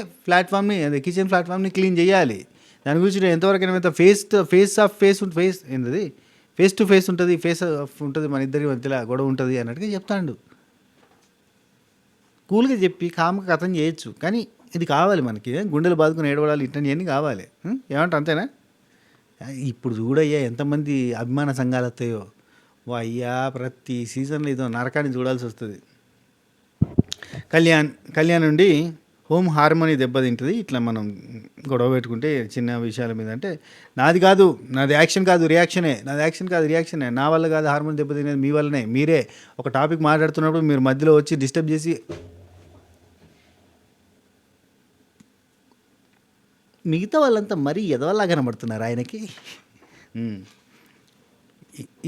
కిచెన్ ప్లాట్ఫామ్ని క్లీన్ చేయాలి, దాని గురించి నేను ఎంతవరకైనా వెళ్తా, ఫేస్ టు ఫేస్ ఉంటుంది మన ఇద్దరి మధ్యలో గొడవ ఉంటుంది అన్నట్టుగా చెప్తాడు. కూల్గా చెప్పి కామ్గా కథం చేయొచ్చు, కానీ ఇది కావాలి మనకి, గుండెలు బాదుకుని ఏడవడాలు ఇట్లాంటివన్నీ కావాలి. ఏమంటారు అంతేనా? ఇప్పుడు చూడయ్యా ఎంతమంది అభిమాన సంఘాలు వస్తాయో, అయ్యా ప్రతి సీజన్లో ఏదో నరకాన్ని చూడాల్సి వస్తుంది. కళ్యాణ్ నుండి హోమ్ హార్మోనీ దెబ్బతింటుంది ఇట్లా మనం గొడవ పెట్టుకుంటే చిన్న విషయాల మీద. అంటే నాది కాదు, నాది యాక్షన్ కాదు రియాక్షనే, నాది యాక్షన్ కాదు రియాక్షనే, నా వల్ల కాదు హార్మోన్ దెబ్బతినేది మీ వల్లనే. మీరే ఒక టాపిక్ మాట్లాడుతున్నప్పుడు మీరు మధ్యలో వచ్చి డిస్టర్బ్ చేసి, మిగతా వాళ్ళంతా మరీ ఎదవల్లా కనబడుతున్నారు ఆయనకి.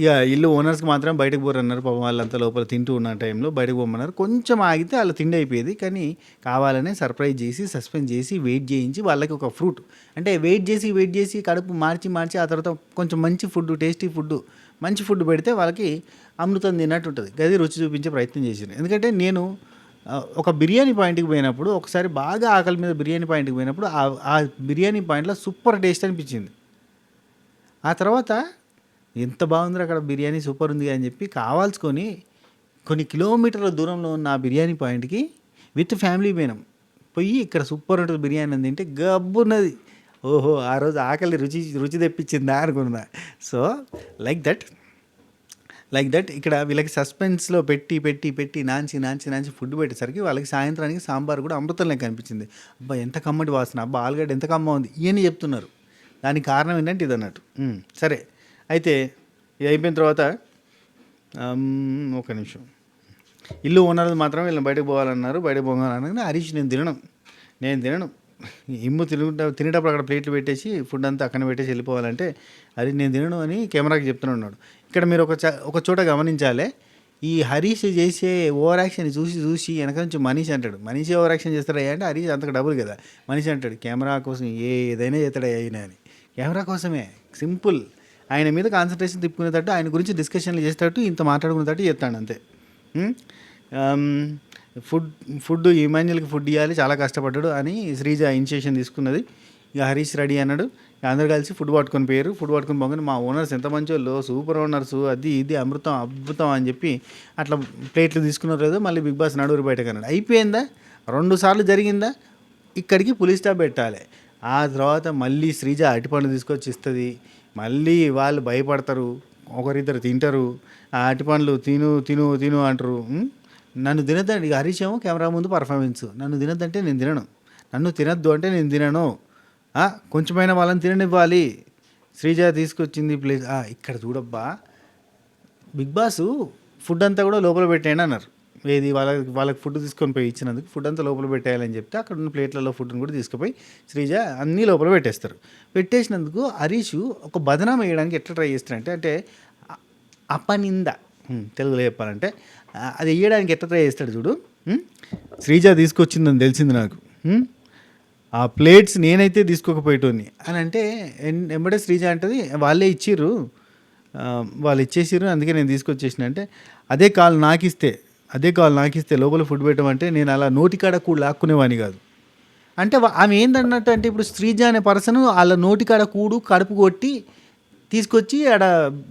ఇక ఇల్లు ఓనర్స్కి మాత్రం బయటకు పోరన్నారు. పాపం వాళ్ళంతా లోపల తింటూ ఉన్న టైంలో బయటకు పోమన్నారు. కొంచెం ఆగితే వాళ్ళ తిండి అయిపోయేది, కానీ కావాలనే సర్ప్రైజ్ చేసి సస్పెండ్ చేసి వెయిట్ చేయించి వాళ్ళకి ఒక ఫ్రూట్, అంటే వెయిట్ చేసి కడుపు మార్చి ఆ తర్వాత కొంచెం మంచి ఫుడ్, టేస్టీ ఫుడ్, మంచి ఫుడ్ పెడితే వాళ్ళకి అమృతం తిన్నట్టు ఉంటుంది. గది రుచి చూపించే ప్రయత్నం చేశాను. ఎందుకంటే నేను ఒక బిర్యానీ పాయింట్కి పోయినప్పుడు, ఒకసారి బాగా ఆకలి మీద బిర్యానీ పాయింట్కి పోయినప్పుడు ఆ బిర్యానీ పాయింట్లో సూపర్ టేస్ట్ అనిపించింది. ఆ తర్వాత ఎంత బాగుంది అక్కడ బిర్యానీ, సూపర్ ఉంది అని చెప్పి కావాల్సుకొని కొన్ని కిలోమీటర్ల దూరంలో ఉన్న ఆ బిర్యానీ పాయింట్కి విత్ ఫ్యామిలీ పోయినాం. పోయి ఇక్కడ సూపర్ ఉంటుంది బిర్యానీ అని తింటే గబ్బున్నది. ఓహో, ఆ రోజు ఆకలి రుచి తెప్పించిందా అనుకున్నా. సో లైక్ దట్ ఇక్కడ వీళ్ళకి సస్పెన్స్లో పెట్టి నాంచి ఫుడ్ పెట్టేసరికి వాళ్ళకి సాయంత్రానికి సాంబార్ కూడా అమృతం లెక్క అనిపించింది. అబ్బా ఎంత కమ్మటి వాసన, అబ్బా ఆలుగడ్డ ఎంత కమ్మ ఉంది ఇవన్నీ చెప్తున్నారు. దానికి కారణం ఏంటంటే ఇది అన్నట్టు. సరే, అయితే ఇది అయిపోయిన తర్వాత ఒక నిమిషం, ఇల్లు ఓనర్లు మాత్రం వీళ్ళని బయటకు పోవాలన్నారు. బయటకు పోవాలన్నా హరీష్ నేను తినను ఇమ్ము తినేటప్పుడు అక్కడ ప్లేట్లు పెట్టేసి ఫుడ్ అంతా అక్కడ పెట్టేసి వెళ్ళిపోవాలంటే హరీష్ నేను తినను అని కెమెరాకి చెప్తున్నాడు. ఇక్కడ మీరు ఒక చోట గమనించాలి, ఈ హరీష్ చేసే ఓవర్ యాక్షన్ చూసి వెనక నుంచి మనీష్ అంటాడు. మనీష్ ఓవర్ యాక్షన్ చేస్తాడయ్యా అంటే హరీష్ అంతకు డబుల్ కదా. మనీష్ అంటాడు కెమెరా కోసం ఏదైనా చేస్తాడయ్యా అయినా అని. కెమెరా కోసమే, సింపుల్. ఆయన మీద కాన్సన్ట్రేషన్ తిప్పుకునేటట్టు, ఆయన గురించి డిస్కషన్లు చేసేటట్టు, ఇంత మాట్లాడుకునేటట్టు చేస్తాడు అంతే. ఫుడ్ ఇమాన్యుల్కి ఫుడ్ ఇవ్వాలి, చాలా కష్టపడ్డాడు అని శ్రీజ ఇనిషియేషన్ తీసుకున్నది. ఇక హరీష్ రెడీ అన్నాడు. అందరు కలిసి ఫుడ్ పట్టుకొని పోయారు. ఫుడ్ పట్టుకొని పోగానే మా ఓనర్స్ ఎంత మంచోళ్ళు, సూపర్ ఓనర్స్, అది ఇది అద్భుతం అని చెప్పి అట్లా ప్లేట్లు తీసుకున్నారు. లేదో మళ్ళీ బిగ్ బాస్ నడువురు బయటకు అన్నాడు. అయిపోయిందా? 2 సార్లు జరిగిందా? ఇక్కడికి పులి స్టాప్ పెట్టాలి. ఆ తర్వాత మళ్ళీ శ్రీజ అరటిపండు తీసుకొచ్చి ఇస్తుంది. మళ్ళీ వాళ్ళు భయపడతారు, ఒకరిద్దరు తింటారు. ఆ అరటిపండ్లు తిను అంటారు. నన్ను తినద్దండి. ఇక హరీష్ ఏమో కెమెరా ముందు పర్ఫార్మెన్స్, నన్ను తినద్దంటే నేను తినను, నన్ను తినద్దు అంటే నేను తినను, కొంచెమైనా వాళ్ళని తిననివ్వాలి. శ్రీజ తీసుకొచ్చింది ప్లేస్. ఇక్కడ చూడబ్బా, బిగ్ బాస్ ఫుడ్ అంతా కూడా లోపల పెట్టేయండి అన్నారు. ఏది వాళ్ళకి ఫుడ్ తీసుకొని పోయి ఇచ్చినందుకు ఫుడ్ అంతా లోపల పెట్టేయాలని చెప్తే అక్కడ ఉన్న ప్లేట్లలో ఫుడ్ని కూడా తీసుకుపోయి శ్రీజ అన్నీ లోపల పెట్టేస్తారు. పెట్టేసినందుకు హరీష్ ఒక బదనాం వేయడానికి ఎట్లా ట్రై చేస్తారంటే, అంటే అపనింద తెలుగులో చెప్పాలంటే అది వేయడానికి ఎట్లా ట్రై చేస్తాడు చూడు. శ్రీజ తీసుకొచ్చిందని తెలిసింది నాకు, ఆ ప్లేట్స్ నేనైతే తీసుకోకపోయేటోని అని అంటే ఎంబడే శ్రీజ అంటది వాళ్ళే ఇచ్చిర్రు, వాళ్ళు ఇచ్చేసిర్రు అందుకే నేను తీసుకొచ్చేసిన. అంటే అదే కాల్ నాకిస్తే లోపల ఫుడ్ పెట్టమంటే నేను అలా నోటికాడ కూడు లాక్కునేవాని కాదు. అంటే ఆమె ఏందన్నట్టు అంటే, ఇప్పుడు శ్రీజ అనే పర్సన్ వాళ్ళ నోటికాడ కూడు కడుపు కొట్టి తీసుకొచ్చి ఆడ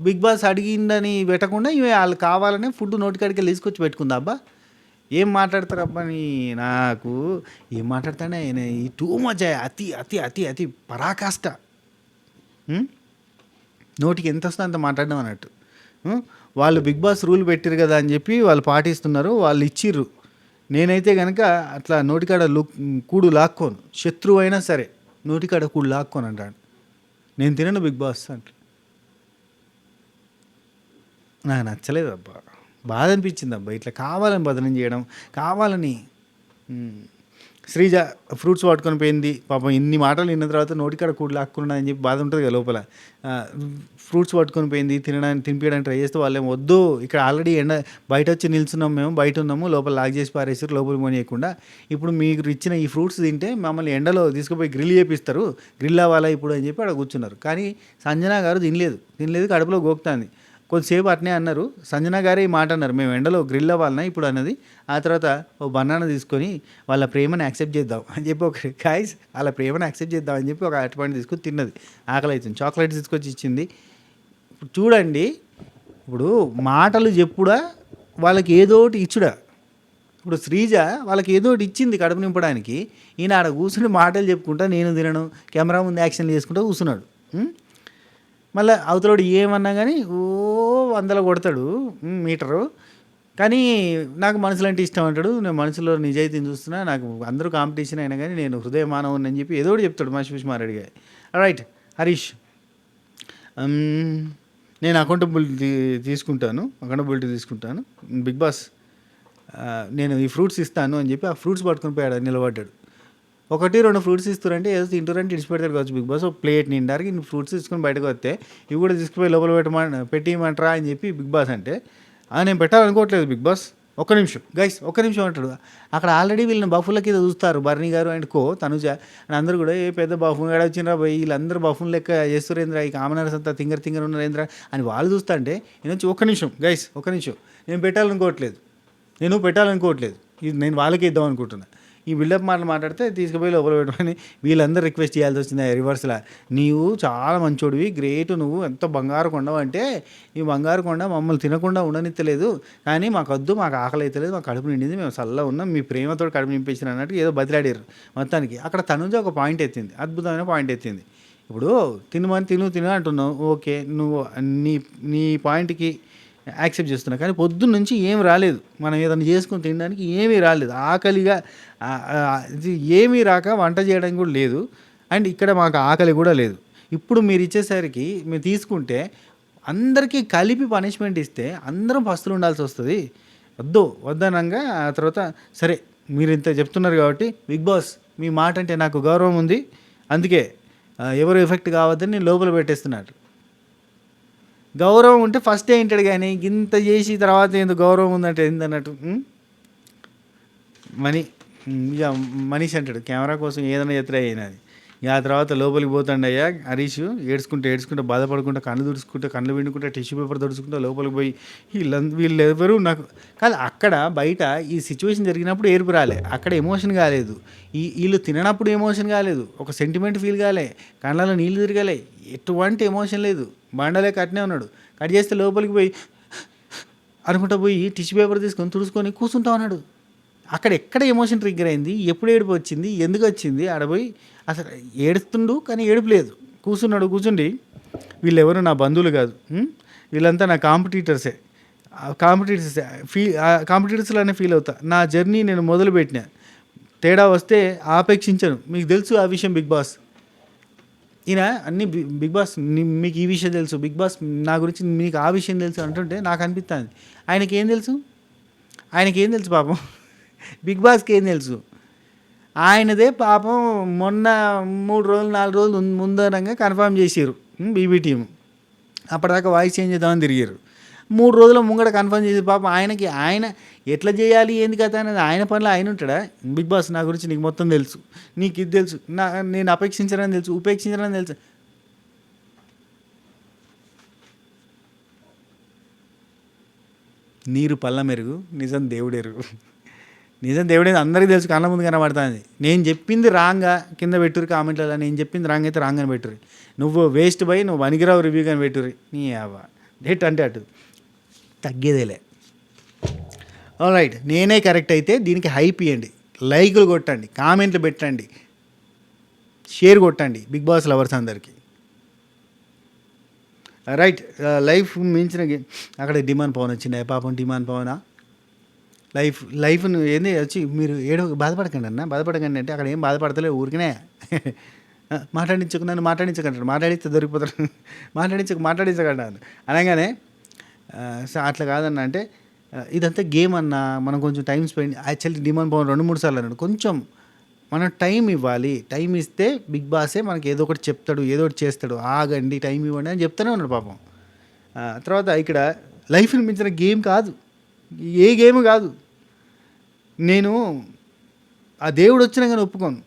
బిగ్ బాస్ అడిగిందని పెట్టకుండా ఇవి వాళ్ళు కావాలనే ఫుడ్ నోటికాడికి తీసుకొచ్చి పెట్టుకుందా. అబ్బా ఏం మాట్లాడతారు అబ్బా నాకు ఏం మాట్లాడతానే ఈ టూ మచ్ అతి అతి అతి అతి పరాకాష్ట. నోటికి ఎంత వస్తుందో అంత మాట్లాడడం అన్నట్టు. వాళ్ళు బిగ్ బాస్ రూల్ పెట్టారు కదా అని చెప్పి వాళ్ళు పాటిస్తున్నారు, వాళ్ళు ఇచ్చిర్రు. నేనైతే కనుక అట్లా నోటికాడ కూడు లాక్కోను, శత్రువు అయినా సరే నోటికాడ కూడు లాక్కోను అంటాడు. నేను తినను బిగ్ బాస్ అంటే నాకు నచ్చలేదు అబ్బా, బాధ అనిపించింది అబ్బా. ఇట్లా కావాలని బదనం చేయడం, కావాలని. శ్రీజ ఫ్రూట్స్ పట్టుకొని పోయింది పాపం. ఇన్ని మాటలు విన్న తర్వాత నోటికాడ కూడు లాక్కున్నా అని చెప్పి బాధ ఉంటుంది కదా లోపల. ఫ్రూట్స్ పట్టుకొని పోయింది, తినిపించడానికి ట్రై చేస్తే వాళ్ళేమో వద్దు, ఇక్కడ ఆల్రెడీ బయట వచ్చి నిల్చున్నాం, మేము బయట ఉన్నాము, లోపల లాక్ చేసి పారేసారు, లోపల పోనీయకుండా. ఇప్పుడు మీకు ఇచ్చిన ఈ ఫ్రూట్స్ తింటే మమ్మల్ని ఎండలో తీసుకుపోయి గ్రిల్ చేపిస్తారు, గ్రిల్ అవ్వాలా ఇప్పుడు అని చెప్పి అక్కడ కూర్చున్నారు. కానీ సంజన గారు తినలేదు, కడుపులో గోకుతాంది. కొద్దిసేపు అట్నే అన్నారు, సంజన గారే ఈ మాట అన్నారు, మేము ఎండలో గ్రిల్ అవ్వాలన్నా ఇప్పుడు అన్నది. ఆ తర్వాత ఓ బనానా తీసుకొని వాళ్ళ ప్రేమను యాక్సెప్ట్ చేద్దాం అని చెప్పి వాళ్ళ ప్రేమను యాక్సెప్ట్ చేద్దాం అని చెప్పి ఒక అరటిపండు తీసుకొని తిన్నది. ఆకలి అవుతుంది, చాక్లెట్ తీసుకొచ్చి ఇచ్చింది. ఇప్పుడు చూడండి, ఇప్పుడు మాటలు చెప్పుడా వాళ్ళకి ఏదోటి ఇచ్చుడా. ఇప్పుడు శ్రీజ వాళ్ళకి ఏదో ఒకటి ఇచ్చింది కడుపు నింపడానికి. ఈయన ఆడ కూర్చుని మాటలు చెప్పుకుంటా నేను తినను, కెమెరా ముందు యాక్షన్లు చేసుకుంటూ కూర్చున్నాడు. మళ్ళీ అవతలోడు ఏమన్నా కానీ ఓ వందలు కొడతాడు మీటరు. కానీ నాకు మనుషులు అంటే ఇష్టం అంటాడు. నేను మనుషుల్లో నిజాయితీని చూస్తున్నా, నాకు అందరూ కాంపిటీషన్ అయినా కానీ నేను హృదయ మానవుని అని చెప్పి ఏదో ఒకటి చెప్తాడు మారెడ్డి గారు. రైట్ హరీష్, నేను అకౌంటబిలిటీ తీసుకుంటాను. బిగ్ బాస్ నేను ఈ ఫ్రూట్స్ ఇస్తాను అని చెప్పి ఆ ఫ్రూట్స్ పట్టుకొని పోయాడు, నిలబడ్డాడు. 1-2 ఫ్రూట్స్ ఇస్తారంటే ఏదో తింటారంటే ఇడిచిపెడతాడు కావచ్చు బిగ్ బాస్. ఒక ప్లేట్ నిండారికి ఇన్ని ఫ్రూట్స్ తీసుకొని బయటకు వస్తే ఇవి కూడా తీసుకుపోయి లోపల పెట్టిమంటారా అని చెప్పి బిగ్ బాస్ అంటే నేను పెట్టాలనుకోవట్లేదు బిగ్ బాస్, ఒక్క నిమిషం అంటాడు. అక్కడ ఆల్రెడీ వీళ్ళని బఫుల కింద చూస్తారు, బర్నీ గారు అండ్ కో తనుజ అని అందరూ కూడా ఏ పెద్ద బఫున్ ఏడ వచ్చినరా పోయి వీళ్ళందరూ బఫున్ లెక్క చేస్తురేంద్ర, ఈ కామనర్స్ అంతా తింగర్ ఉన్నారేంద్ర అని వాళ్ళు చూస్తా అంటే నేను వచ్చి ఒక్క నిమిషం నేను పెట్టాలనుకోవట్లేదు ఇది నేను వాళ్ళకే ఇద్దాం అనుకుంటున్నా. ఈ బిల్డప్ మాట్లాడితే తీసుకుపోయి లోపల పెట్టమని వీళ్ళందరూ రిక్వెస్ట్ చేయాల్సి వచ్చింది రివర్స్లా. నీవు చాలా మంచోడివి, గ్రేట్, నువ్వు ఎంత బంగారు కొండవు అంటే ఈ బంగారు కొండ మమ్మల్ని తినకుండా ఉండనిత్తలేదు, కానీ మాకు ఆకలి అవుతలేదు, మాకు కడుపు నిండింది, మేము చల్లగా ఉన్నాం, మీ ప్రేమతో కడుపు నింపేసిన అన్నట్టు ఏదో బతిలాడారు మొత్తానికి. అక్కడ తనుజ ఒక పాయింట్ ఎత్తింది, అద్భుతమైన పాయింట్ ఎత్తింది. ఇప్పుడు తిను అంటున్నావు, ఓకే, నువ్వు నీ పాయింట్కి యాక్సెప్ట్ చేస్తున్నా, కానీ పొద్దున్న నుంచి ఏమి రాలేదు, మనం ఏదైనా చేసుకుని తినడానికి ఏమీ రాలేదు, ఆకలిగా ఏమీ రాక వంట చేయడానికి కూడా లేదు, అండ్ ఇక్కడ మాకు ఆకలి కూడా లేదు. ఇప్పుడు మీరు ఇచ్చేసరికి మీరు తీసుకుంటే అందరికీ కలిపి పనిష్మెంట్ ఇస్తే అందరం పస్తులు ఉండాల్సి వస్తుంది. వద్దనంగా ఆ తర్వాత సరే మీరు ఇంత చెప్తున్నారు కాబట్టి బిగ్ బాస్ మీ మాట అంటే నాకు గౌరవం ఉంది, అందుకే ఎవరు ఎఫెక్ట్ కావద్దని నేను లోపల పెట్టేస్తున్నాడు. గౌరవం ఉంటే ఫస్టే ఏంటాడు, కానీ ఇంత చేసి తర్వాత ఎందుకు గౌరవం ఉందంటే ఏందన్నట్టు మనీష్ అంటాడు కెమెరా కోసం ఏదైనా ఎత్తురా అయినది. ఇక ఆ తర్వాత లోపలికి పోతాడయ్యా హరీష్ ఏడ్చుకుంటూ బాధపడుకుంటూ కళ్ళు పిండుకుంటూ టిష్యూ పేపర్ తుడుచుకుంటూ లోపలికి పోయి వీళ్ళు ఎవరు నాకు కాదు. అక్కడ బయట ఈ సిచ్యువేషన్ జరిగినప్పుడు ఏడుపు రాలే, అక్కడ ఎమోషన్ కాలేదు, వీళ్ళు తిననప్పుడు ఎమోషన్ కాలేదు, ఒక సెంటిమెంట్ ఫీల్ కాలే, కళ్ళలో నీళ్ళు తిరగలే, ఎటువంటి ఎమోషన్ లేదు, బండలే కట్నే ఉన్నాడు. కట్ చేస్తే లోపలికి పోయి అనుకుంటా పోయి టిష్యూ పేపర్ తీసుకొని తుడుచుకొని కూర్చుంటా ఉన్నాడు. అక్కడ ఎక్కడ ఎమోషన్ ట్రిగ్గర్ అయింది, ఎప్పుడు ఏడుపు వచ్చింది, ఎందుకు వచ్చింది, ఆడపోయి అసలు ఏడుస్తుండు కానీ ఏడుపు లేదు, కూర్చుండి వీళ్ళెవరు నా బంధువులు కాదు, వీళ్ళంతా నా కాంపిటీటర్సే కాంపిటీటర్స్లానే ఫీల్ అవుతా, నా జర్నీ నేను మొదలుపెట్టినా, తేడా వస్తే ఆపేక్షించను, మీకు తెలుసు ఆ విషయం బిగ్ బాస్. ఈయన అన్ని బిగ్ బాస్ మీకు ఈ విషయం తెలుసు, బిగ్ బాస్ నా గురించి మీకు ఆ విషయం తెలుసు అంటుంటే నాకు అనిపిస్తుంది ఆయనకేం తెలుసు పాపం, బిగ్ బాస్కి ఏం తెలుసు, ఆయనదే పాపం మొన్న 4 రోజులు ముందరంగా కన్ఫర్మ్ చేసారు బీబీ టీము, అప్పటిదాకా వాయిస్ చేంజ్ చేద్దామని తిరిగారు. 3 రోజుల ముంగడ కన్ఫర్మ్ చేసి పాపం ఆయన ఎట్లా చేయాలి ఏంది కదా అనేది ఆయన పనిలో ఆయన ఉంటాడా. బిగ్ బాస్ నా గురించి నీకు మొత్తం తెలుసు, నీకు ఇది తెలుసు, నేను ఉపేక్షించరని తెలుసు. నీరు పళ్ళ మెరుగు, నిజం దేవుడెరుగు. అందరికీ తెలుసు, కళ్ళ ముందు కనబడుతుంది. నేను చెప్పింది రాంగా కింద పెట్టుర్రి కామెంట్లలో, నేను చెప్పింది రాంగ్ అయితే రాంగ్ అని పెట్టుర్రి, నువ్వు వేస్ట్ బై నువ్వు వనిగిరావు రివ్యూ కానీ పెట్టుర్రి, నీ అవ్వ డేట్ అంటే అటు తగ్గేదేలే. ఆల్రైట్, నేనే కరెక్ట్ అయితే దీనికి హైప్ ఇవ్వండి, లైకులు కొట్టండి, కామెంట్లు పెట్టండి, షేర్ కొట్టండి బిగ్ బాస్ లవర్స్ అందరికీ. రైట్, లైఫ్ మించిన అక్కడ డిమాండ్ పవన్ వచ్చింది, పాపం డిమాండ్ పవనా లైఫ్ను ఏంది వచ్చి మీరు బాధపడకండి అంటే అక్కడ ఏం బాధపడతలే, ఊరికనే నన్ను మాట్లాడించకంటాడు, మాట్లాడిస్తే దొరికిపోతాడు, మాట్లాడించకంటాను అనగానే అట్లా కాదన్న అంటే ఇదంతా గేమ్ అన్న, మనం కొంచెం time spend, actually demand Pawan 2-3 సార్లు అన్నాడు, కొంచెం మనం టైం ఇవ్వాలి, టైం ఇస్తే బిగ్ బాసే మనకి ఏదో ఒకటి చెప్తాడు, ఏదో ఒకటి చేస్తాడు, ఆగండి టైం ఇవ్వండి అని చెప్తూనే ఉన్నాడు పాపం. తర్వాత ఇక్కడ లైఫ్ని మించిన గేమ్ కాదు, ఏ గేమ్ కాదు. నేను ఆ దేవుడు వచ్చినా కానీ ఒప్పుకోను,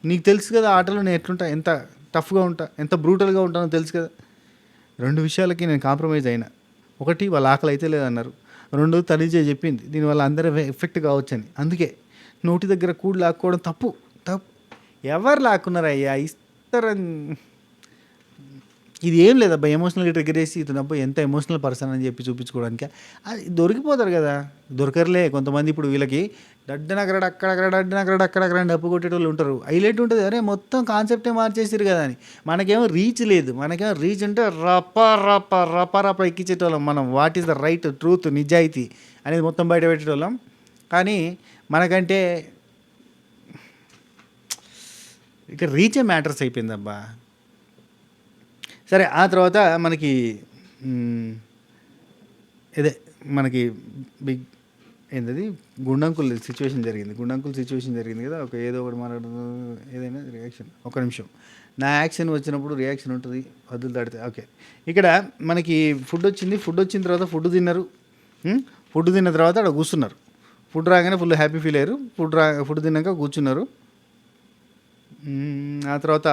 నీకు తెలుసు కదా ఆటలో నేను ఎట్లుంటా, ఎంత టఫ్గా ఉంటా, ఎంత బ్రూటల్గా ఉంటానో తెలుసు కదా. 2 విషయాలకి నేను కాంప్రమైజ్ అయినా, ఒకటి వాళ్ళ ఆకలి అయితే లేదన్నారు, 2 తనిజే చెప్పింది దీనివల్ల అందరూ ఎఫెక్ట్ కావచ్చని, అందుకే నోటి దగ్గర కూడు లాక్కోవడం తప్పు. ఎవరు లాక్కున్నారయ్యా, ఇస్తారని ఇది ఏం లేదబ్బా ఎమోషనల్గా ట్రిగర్ చేసి ఇతనబ్బా ఎంత ఎమోషనల్ పర్సన్ అని చెప్పి చూపించుకోవడానికి అది దొరికిపోతారు కదా. దొరకరులే కొంతమంది. ఇప్పుడు వీళ్ళకి డడ్డనక్కడ అక్కడక్కడ డప్పు కొట్టేటోళ్ళు ఉంటారు. హైలైట్ ఉంటుంది, అరే మొత్తం కాన్సెప్టే మార్చేసారు కదా అని. మనకేమో రీచ్ లేదు. మనకేమో రీచ్ ఉంటే రప ఎక్కించేటోళ్ళం మనం. What is the right, truth, నిజాయితీ అనేది మొత్తం బయట పెట్టేటోళ్ళం. కానీ మనకంటే ఇక రీచే మ్యాటర్స్ అయిపోయిందబ్బా. సరే, ఆ తర్వాత మనకి ఇదే మనకి బిగ్ ఏంటది గుండంకుల్ సిచ్యువేషన్ జరిగింది కదా. ఏదో ఒకటి మాట్లాడుతూ ఏదైనా రియాక్షన్. ఒక నిమిషం, నా యాక్షన్ వచ్చినప్పుడు రియాక్షన్ ఉంటుంది, వద్దులు దాడితే. ఓకే, ఇక్కడ మనకి ఫుడ్ వచ్చిన తర్వాత ఫుడ్ తిన్నారు. ఫుడ్ తిన్న తర్వాత అక్కడ కూర్చున్నారు. ఫుడ్ రాగానే ఫుల్ హ్యాపీ ఫీల్ అయ్యారు. ఫుడ్ తిన్నాక కూర్చున్నారు. ఆ తర్వాత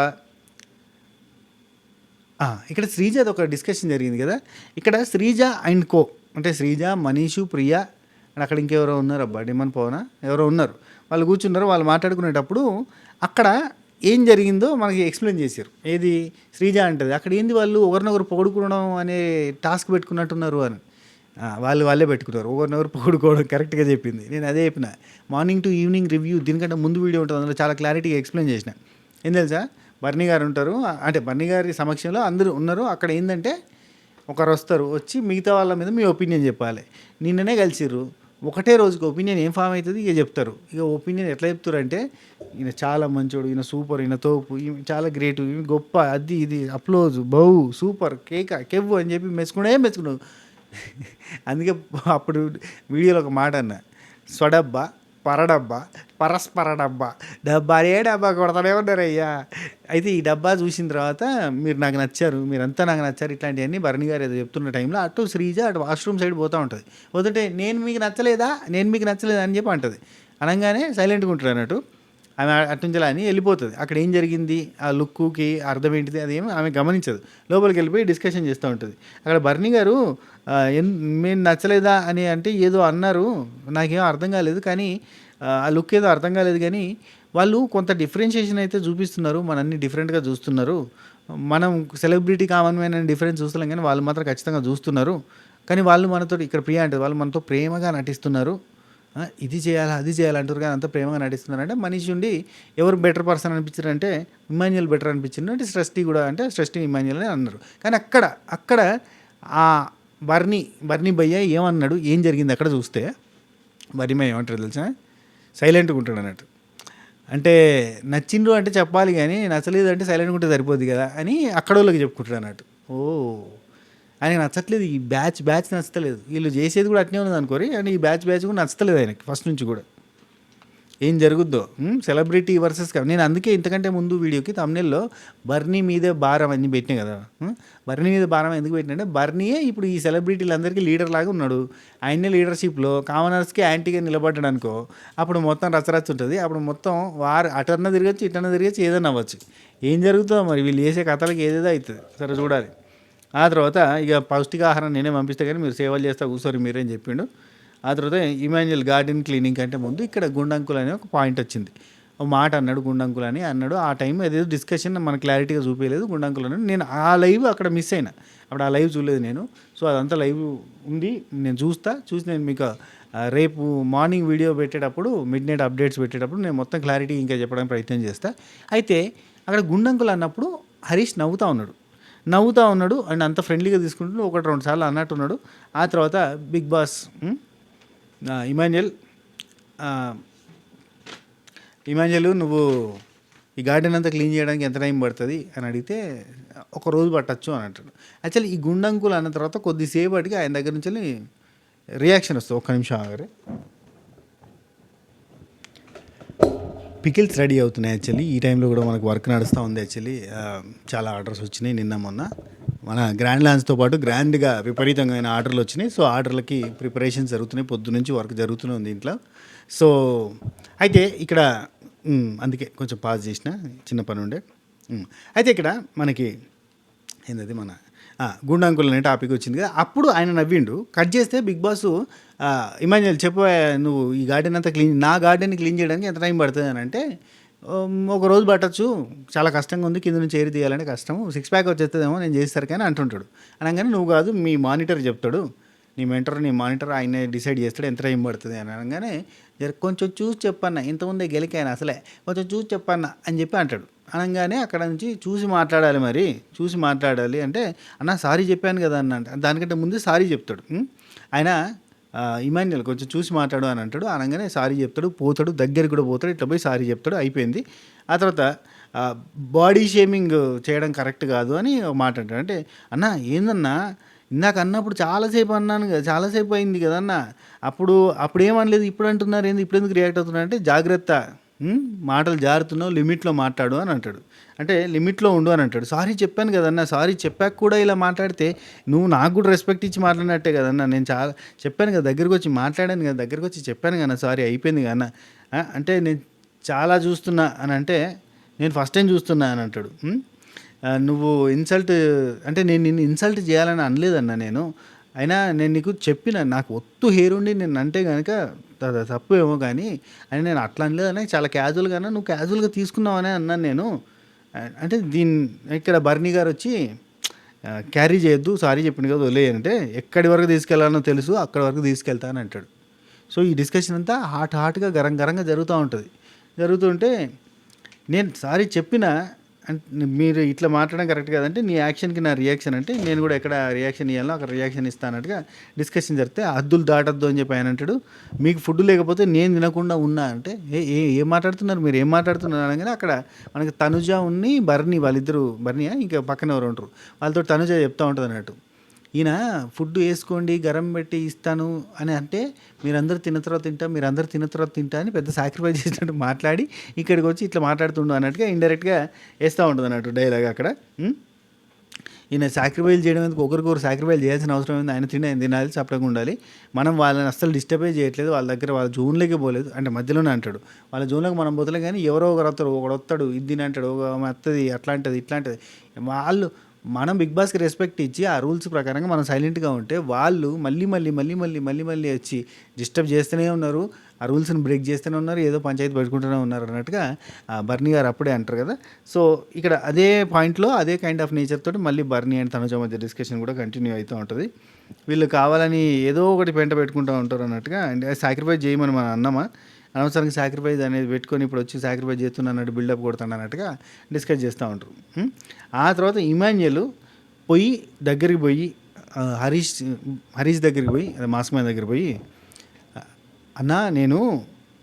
ఇక్కడ శ్రీజది ఒక డిస్కషన్ జరిగింది కదా. ఇక్కడ శ్రీజ అండ్ కో అంటే శ్రీజ, మనీషు, ప్రియ అండ్ అక్కడ ఇంకెవరో ఉన్నారు అబ్బా, డిమన్ పవన ఎవరో ఉన్నారు. వాళ్ళు కూర్చున్నారు. వాళ్ళు మాట్లాడుకునేటప్పుడు అక్కడ ఏం జరిగిందో మనకి ఎక్స్ప్లెయిన్ చేశారు. ఏది శ్రీజ అంటది అక్కడ ఏంది, వాళ్ళు ఒకరినొకరు పొగుడుకోవడం అనే టాస్క్ పెట్టుకున్నట్టున్నారు అని. వాళ్ళే పెట్టుకున్నారు ఒకరినొకరు పొగుడుకోవడం. కరెక్ట్గా చెప్పింది. నేను అదే చెప్పిన, మార్నింగ్ టు ఈవినింగ్ రివ్యూ దీనికంటే ముందు వీడియో ఉంటుంది, అందులో చాలా క్లారిటీగా ఎక్స్ప్లెయిన్ చేసిన. ఏం తెలుసా, బర్నీ గారు ఉంటారు, అంటే బర్నీ గారి సమక్షంలో అందరూ ఉన్నారు. అక్కడ ఏంటంటే ఒకరు వస్తారు, వచ్చి మిగతా వాళ్ళ మీద మీ ఒపీనియన్ చెప్పాలి. నిన్ననే కలిసిర్రు, ఒకటే రోజుకి ఒపీనియన్ ఏం ఫామ్ అవుతుంది ఇక చెప్తారు. ఇక ఒపీనియన్ ఎట్లా చెప్తారు అంటే, ఈయన చాలా మంచోడు, ఈయన సూపర్, ఈయన తోపు, ఈమె చాలా గ్రేటు, ఈమె గొప్ప, అది ఇది అప్లోజ్, బౌ, సూపర్, కెవ్వు అని చెప్పి మెచ్చుకున్నావు. అందుకే అప్పుడు వీడియోలో ఒక మాట అన్న, స్వడబ్బా, పరడబ్బా, పరస్పర డబ్బా కొడతానే ఉన్నారయ్యా. అయితే ఈ డబ్బా చూసిన తర్వాత మీరు నాకు నచ్చారు, మీరంతా నాకు నచ్చారు, ఇట్లాంటివన్నీ భరణి గారు ఏదో చెప్తున్న టైంలో అటు శ్రీజ అటు వాష్రూమ్ సైడ్ పోతూ ఉంటుంది. పోతుంటే నేను మీకు నచ్చలేదా అని చెప్పి అంటుంది. అనగానే సైలెంట్గా ఉంటారు అన్నట్టు. ఆమె అటుంచలా అని వెళ్ళిపోతుంది. అక్కడ ఏం జరిగింది, ఆ లుక్కి అర్థం ఏంటిది అదేమో ఆమె గమనించదు. లోపలికి వెళ్ళిపోయి డిస్కషన్ చేస్తూ ఉంటుంది. అక్కడ భరణి గారు మేము నచ్చలేదా అని అంటే ఏదో అన్నారు, నాకేమో అర్థం కాలేదు, కానీ ఆ లుక్ ఏదో అర్థం కాలేదు, కానీ వాళ్ళు కొంత డిఫరెన్షియేషన్ అయితే చూపిస్తున్నారు, మనన్ని డిఫరెంట్గా చూస్తున్నారు. మనం సెలబ్రిటీ కామన్ మ్యాన్ అని డిఫరెన్స్ చూస్తున్నాం, కానీ వాళ్ళు మాత్రం ఖచ్చితంగా చూస్తున్నారు. కానీ వాళ్ళు మనతో ఇక్కడ ప్రియ అంటే వాళ్ళు మనతో ప్రేమగా నటిస్తున్నారు. ఇది చేయాలా అది చేయాలంటారు, కానీ అంత ప్రేమగా నటిస్తున్నారంటే మనిషి ఉండి ఎవరు బెటర్ పర్సన్ అనిపించారంటే ఇమాన్యుయల్ బెటర్ అనిపించింది. అంటే సృష్టి కూడా అంటే సృష్టి ఇమాన్యుయల్ అని అన్నారు. కానీ అక్కడ ఆ బర్నీ భయ్య ఏమన్నాడు, ఏం జరిగింది అక్కడ చూస్తే బర్నీ భయ్య ఏమంటారు తెలుసా, సైలెంట్గా ఉంటాడు అన్నట్టు. అంటే నచ్చిండ్రు అంటే చెప్పాలి, కానీ నచ్చలేదు అంటే సైలెంట్గా ఉంటే సరిపోద్ది కదా అని అక్కడ వాళ్ళకి చెప్పుకుంటాడు అన్నట్టు. ఆయనకు నచ్చట్లేదు, ఈ బ్యాచ్ నచ్చలేదు, వీళ్ళు చేసేది కూడా అట్నే ఉన్నది అనుకోరి, అండ్ ఈ బ్యాచ్ కూడా నచ్చలేదు ఆయనకి ఫస్ట్ నుంచి కూడా. ఏం జరుగుద్దో సెలబ్రిటీ వర్సెస్. నేను అందుకే ఇంతకంటే ముందు వీడియోకి తమ్నెల్లో బర్నీ మీదే భారం అని పెట్టినా కదా. బర్నీ మీద భారం ఎందుకు పెట్టినంటే బర్నీయే ఇప్పుడు ఈ సెలబ్రిటీలందరికీ లీడర్ లాగా ఉన్నాడు. ఆయనే లీడర్షిప్లో కామనర్స్కి యాంటీగా నిలబడ్డాడు అనుకో, అప్పుడు మొత్తం రచ్చరచ్చ ఉంటుంది. అప్పుడు మొత్తం అటన్నా తిరగచ్చు, ఇటన్నా తిరగచ్చు, ఏదైనా అవ్వచ్చు. ఏం జరుగుతుందో మరి, వీళ్ళు చేసే కథలకి ఏదేదో అవుతుంది. సరే చూడాలి. ఆ తర్వాత ఇక పౌష్టికాహారం నేనే పంపిస్తే కానీ మీరు సేవలు చేస్తా కూర్చోరు మీరేం చెప్పిండు. ఆ తర్వాత ఇమాన్యుయల్ గార్డెన్ క్లీనింగ్ కంటే ముందు ఇక్కడ గుండంకుల్ అనే ఒక పాయింట్ వచ్చింది. ఒక మాట అన్నాడు, గుండంకుల్ అని అన్నాడు. ఆ టైం ఏదేదో డిస్కషన్ మనకు క్లారిటీగా చూపించలేదు. గుండంకుల్ అన్నాడు. నేను ఆ లైవ్ అక్కడ మిస్ అయినా, అప్పుడు ఆ లైవ్ చూడలేదు నేను. సో అదంతా లైవ్ ఉంది, నేను చూసి నేను మీకు రేపు మార్నింగ్ వీడియో పెట్టేటప్పుడు మిడ్ నైట్ అప్డేట్స్ పెట్టేటప్పుడు నేను మొత్తం క్లారిటీ ఇంకా చెప్పడానికి ప్రయత్నం చేస్తా. అయితే అక్కడ గుండంకుల్ అన్నప్పుడు హరీష్ నవ్వుతూ ఉన్నాడు అండ్ అంత ఫ్రెండ్లీగా తీసుకుంటూ 1-2 సార్లు అన్నట్టున్నాడు. ఆ తర్వాత బిగ్ బాస్ ఇమాన్యుయల్ నువ్వు ఈ గార్డెన్ అంతా క్లీన్ చేయడానికి ఎంత టైం పడుతుంది అని అడిగితే 1 రోజు పట్టచ్చు అని అంటాడు. యాక్చువల్లీ ఈ గుండంకుల్ అన్న తర్వాత కొద్దిసేపటికి ఆయన దగ్గర నుంచి రియాక్షన్ వస్తుంది. 1 నిమిషం ఆగరే. పికిల్స్ రెడీ అవుతున్నాయి. యాక్చువల్లీ ఈ టైంలో కూడా మనకు వర్క్ నడుస్తూ ఉంది. యాక్చువల్లీ చాలా ఆర్డర్స్ వచ్చినాయి నిన్న మొన్న. మన గ్రాండ్ లాంచ్తో పాటు గ్రాండ్గా విపరీతమైన ఆర్డర్లు వచ్చినాయి. సో ఆర్డర్లకి ప్రిపరేషన్స్ జరుగుతున్నాయి, పొద్దు నుంచి వర్క్ జరుగుతూనే ఉంది ఇంట్లో. సో అయితే ఇక్కడ అందుకే కొంచెం పాజ్ చేసిన, చిన్న పని ఉండే. అయితే ఇక్కడ మనకి ఏంటది మన గుండంకుల్ అనే టాపిక్ వచ్చింది కదా. అప్పుడు ఆయన నవ్విండు. కట్ చేస్తే బిగ్ బాస్ ఇమాన్యుయల్ చెప్పు, నువ్వు ఈ గార్డెన్ అంతా నా గార్డెన్ క్లీన్ చేయడానికి ఎంత టైం పడుతుంది అని అంటే ఒక రోజు పట్టొచ్చు, చాలా కష్టంగా ఉంది, కింద నుంచి ఏరి తీయాలంటే కష్టం, సిక్స్ ప్యాక్ వచ్చేస్తుందేమో నేను చేస్తారు కానీ అంటుంటాడు. అనగానే నువ్వు కాదు మీ మానిటర్ చెప్తాడు, నీ మెంటర్ నీ మానిటర్ ఆయనే డిసైడ్ చేస్తాడు ఎంత టైం పడుతుంది అని అనగానే, కొంచెం చూసి చెప్పన్న, ఇంతకుముందే గెలికాను అసలే, కొంచెం చూసి చెప్పన్న అని చెప్పి అంటాడు. అనగానే అక్కడ నుంచి చూసి మాట్లాడాలి, మరి చూసి మాట్లాడాలి అంటే, అన్న సారీ చెప్పాను కదా అన్న అంటే, దానికంటే ముందే సారీ చెప్తాడు. ఆయన ఇమాన్యుయల్ కొంచెం చూసి మాట్లాడు అని అంటాడు. అనగానే సారీ చెప్తాడు, పోతాడు, దగ్గరికి కూడా పోతాడు, ఇట్లా పోయి సారీ చెప్తాడు, అయిపోయింది. ఆ తర్వాత బాడీ షేమింగ్ చేయడం కరెక్ట్ కాదు అని ఒక మాట అంటాడు. అంటే అన్న ఏందన్నా ఇందాక అన్నప్పుడు చాలాసేపు అన్నాను కదా, చాలాసేపు అయింది కదన్న, అప్పుడు ఏమనలేదు, ఇప్పుడు అంటున్నారు ఏంది, ఇప్పుడు ఎందుకు రియాక్ట్ అవుతున్నారు అంటే, జాగ్రత్త, మాటలు జారుతున్నావు, లిమిట్లో మాట్లాడు అని అంటాడు. అంటే లిమిట్లో ఉండు అని అంటాడు. సారీ చెప్పాను కదన్నా, సారీ చెప్పాక కూడా ఇలా మాట్లాడితే నువ్వు నాకు కూడా రెస్పెక్ట్ ఇచ్చి మాట్లాడినట్టే కదన్నా, నేను చాలా చెప్పాను కదా, దగ్గరికి వచ్చి మాట్లాడాను కదా, దగ్గరికి వచ్చి చెప్పాను కదా సారీ, అయిపోయింది కదన్నా, అంటే నేను చాలా చూస్తున్నా అని అంటే, నేను ఫస్ట్ టైం చూస్తున్నా అని అంటాడు. నువ్వు ఇన్సల్ట్ అంటే నేను నిన్ను ఇన్సల్ట్ చేయాలని అనలేదన్నా నేను, అయినా నేను నీకు చెప్పిన, నాకు ఒత్తు హెయిర్ ఉండి నేను అంటే కనుక తప్పు ఏమో కానీ అని నేను అట్లా అనలేదన్నా, చాలా క్యాజువల్గానే నువ్వు క్యాజువల్గా తీసుకున్నావనే అన్నాను నేను. అంటే ఇక్కడ బర్నీ గారు వచ్చి క్యారీ చేయొద్దు, సారీ చెప్పింది కదా వదిలేయంటే, ఎక్కడి వరకు తీసుకెళ్లానో తెలుసు, అక్కడి వరకు తీసుకెళ్తాను అంటాడు. సో ఈ డిస్కషన్ అంతా హాట్గా గరంగా జరుగుతూ ఉంటుంది. జరుగుతుంటే నేను సారీ చెప్పిన అంటే మీరు ఇట్లా మాట్లాడడం కరెక్ట్ కాదంటే, నీ యాక్షన్కి నా రియాక్షన్ అంటే, నేను కూడా ఎక్కడ రియాక్షన్ ఇవ్వాలో అక్కడ రియాక్షన్ ఇస్తానట్టుగా డిస్కషన్ జరిగితే, హద్దులు దాటద్దు అని చెప్పి ఆయన అంటాడు. మీకు ఫుడ్ లేకపోతే నేను తినకుండా ఉన్నా అంటే, ఏం మాట్లాడుతున్నారు మీరు, ఏం మాట్లాడుతున్నారు అనగానే అక్కడ మనకి తనుజ ఉన్ని బర్నీ, వాళ్ళిద్దరు, బర్నీయా ఇంకా పక్కన ఎవరు ఉంటారు, వాళ్ళతో తనుజ చెప్తూ ఉంటుంది అన్నట్టు, ఈయన ఫుడ్ వేసుకోండి గరం పెట్టి ఇస్తాను అని అంటే, మీరందరూ తిన్న తర్వాత తింటా అని పెద్ద సాక్రిఫైస్ చేసినట్టు మాట్లాడి ఇక్కడికి వచ్చి ఇట్లా మాట్లాడుతుండు అన్నట్టుగా ఇండైరెక్ట్గా వేస్తూ ఉంటుంది అన్నట్టు డైలాగ్ అక్కడ. ఈయన సాక్రిఫైస్ చేయడం ఎందుకు, ఒకరికొకరు సాక్రిఫైస్ చేయాల్సిన అవసరం ఉంది, ఆయన తినాలి, చప్పగా ఉండాలి, మనం వాళ్ళని అస్సలు డిస్టర్బే చేయట్లేదు, వాళ్ళ దగ్గర వాళ్ళ జోన్లోకి పోలేదు అంటే మధ్యలోనే అంటాడు, వాళ్ళ జోన్లోకి మనం పోతలే కానీ ఎవరో ఒకరు వస్తారు, ఒకడు వస్తాడు ఇది తిని అంటాడు, ఒక అత్తది అట్లాంటిది ఇట్లాంటిది, వాళ్ళు మనం బిగ్ బాస్కి రెస్పెక్ట్ ఇచ్చి ఆ రూల్స్ ప్రకారంగా మనం సైలెంట్గా ఉంటే, వాళ్ళు మళ్ళీ వచ్చి డిస్టర్బ్ చేస్తూనే ఉన్నారు, ఆ రూల్స్ని బ్రేక్ చేస్తూనే ఉన్నారు, ఏదో పంచాయతీ పెట్టుకుంటూనే ఉన్నారు అన్నట్టుగా బర్నీ గారు అప్పుడే అంటారు కదా. సో ఇక్కడ అదే పాయింట్లో అదే కైండ్ ఆఫ్ నేచర్ తోటి మళ్ళీ బర్నీ అండ్ తనుజ మధ్య డిస్కషన్ కూడా కంటిన్యూ అవుతూ ఉంటుంది. వీళ్ళు కావాలని ఏదో ఒకటి పెంట పెట్టుకుంటూ ఉంటారు అన్నట్టుగా. అండ్ సాక్రిఫైస్ చేయమని మనం అన్నామా, అనవసరంగా సాక్రిఫైస్ అనేది పెట్టుకొని ఇప్పుడు వచ్చి సాక్రిఫైస్ చేస్తున్నా అన్నట్టు బిల్డప్ కొడుతున్నా అన్నట్టుగా డిస్కస్ చేస్తూ ఉంటారు. ఆ తర్వాత ఇమాన్యుయల్ దగ్గరికి పోయి హరీష్ దగ్గరికి పోయి, మాస్క్ మ్యాన్ దగ్గరికి పోయి, అన్నా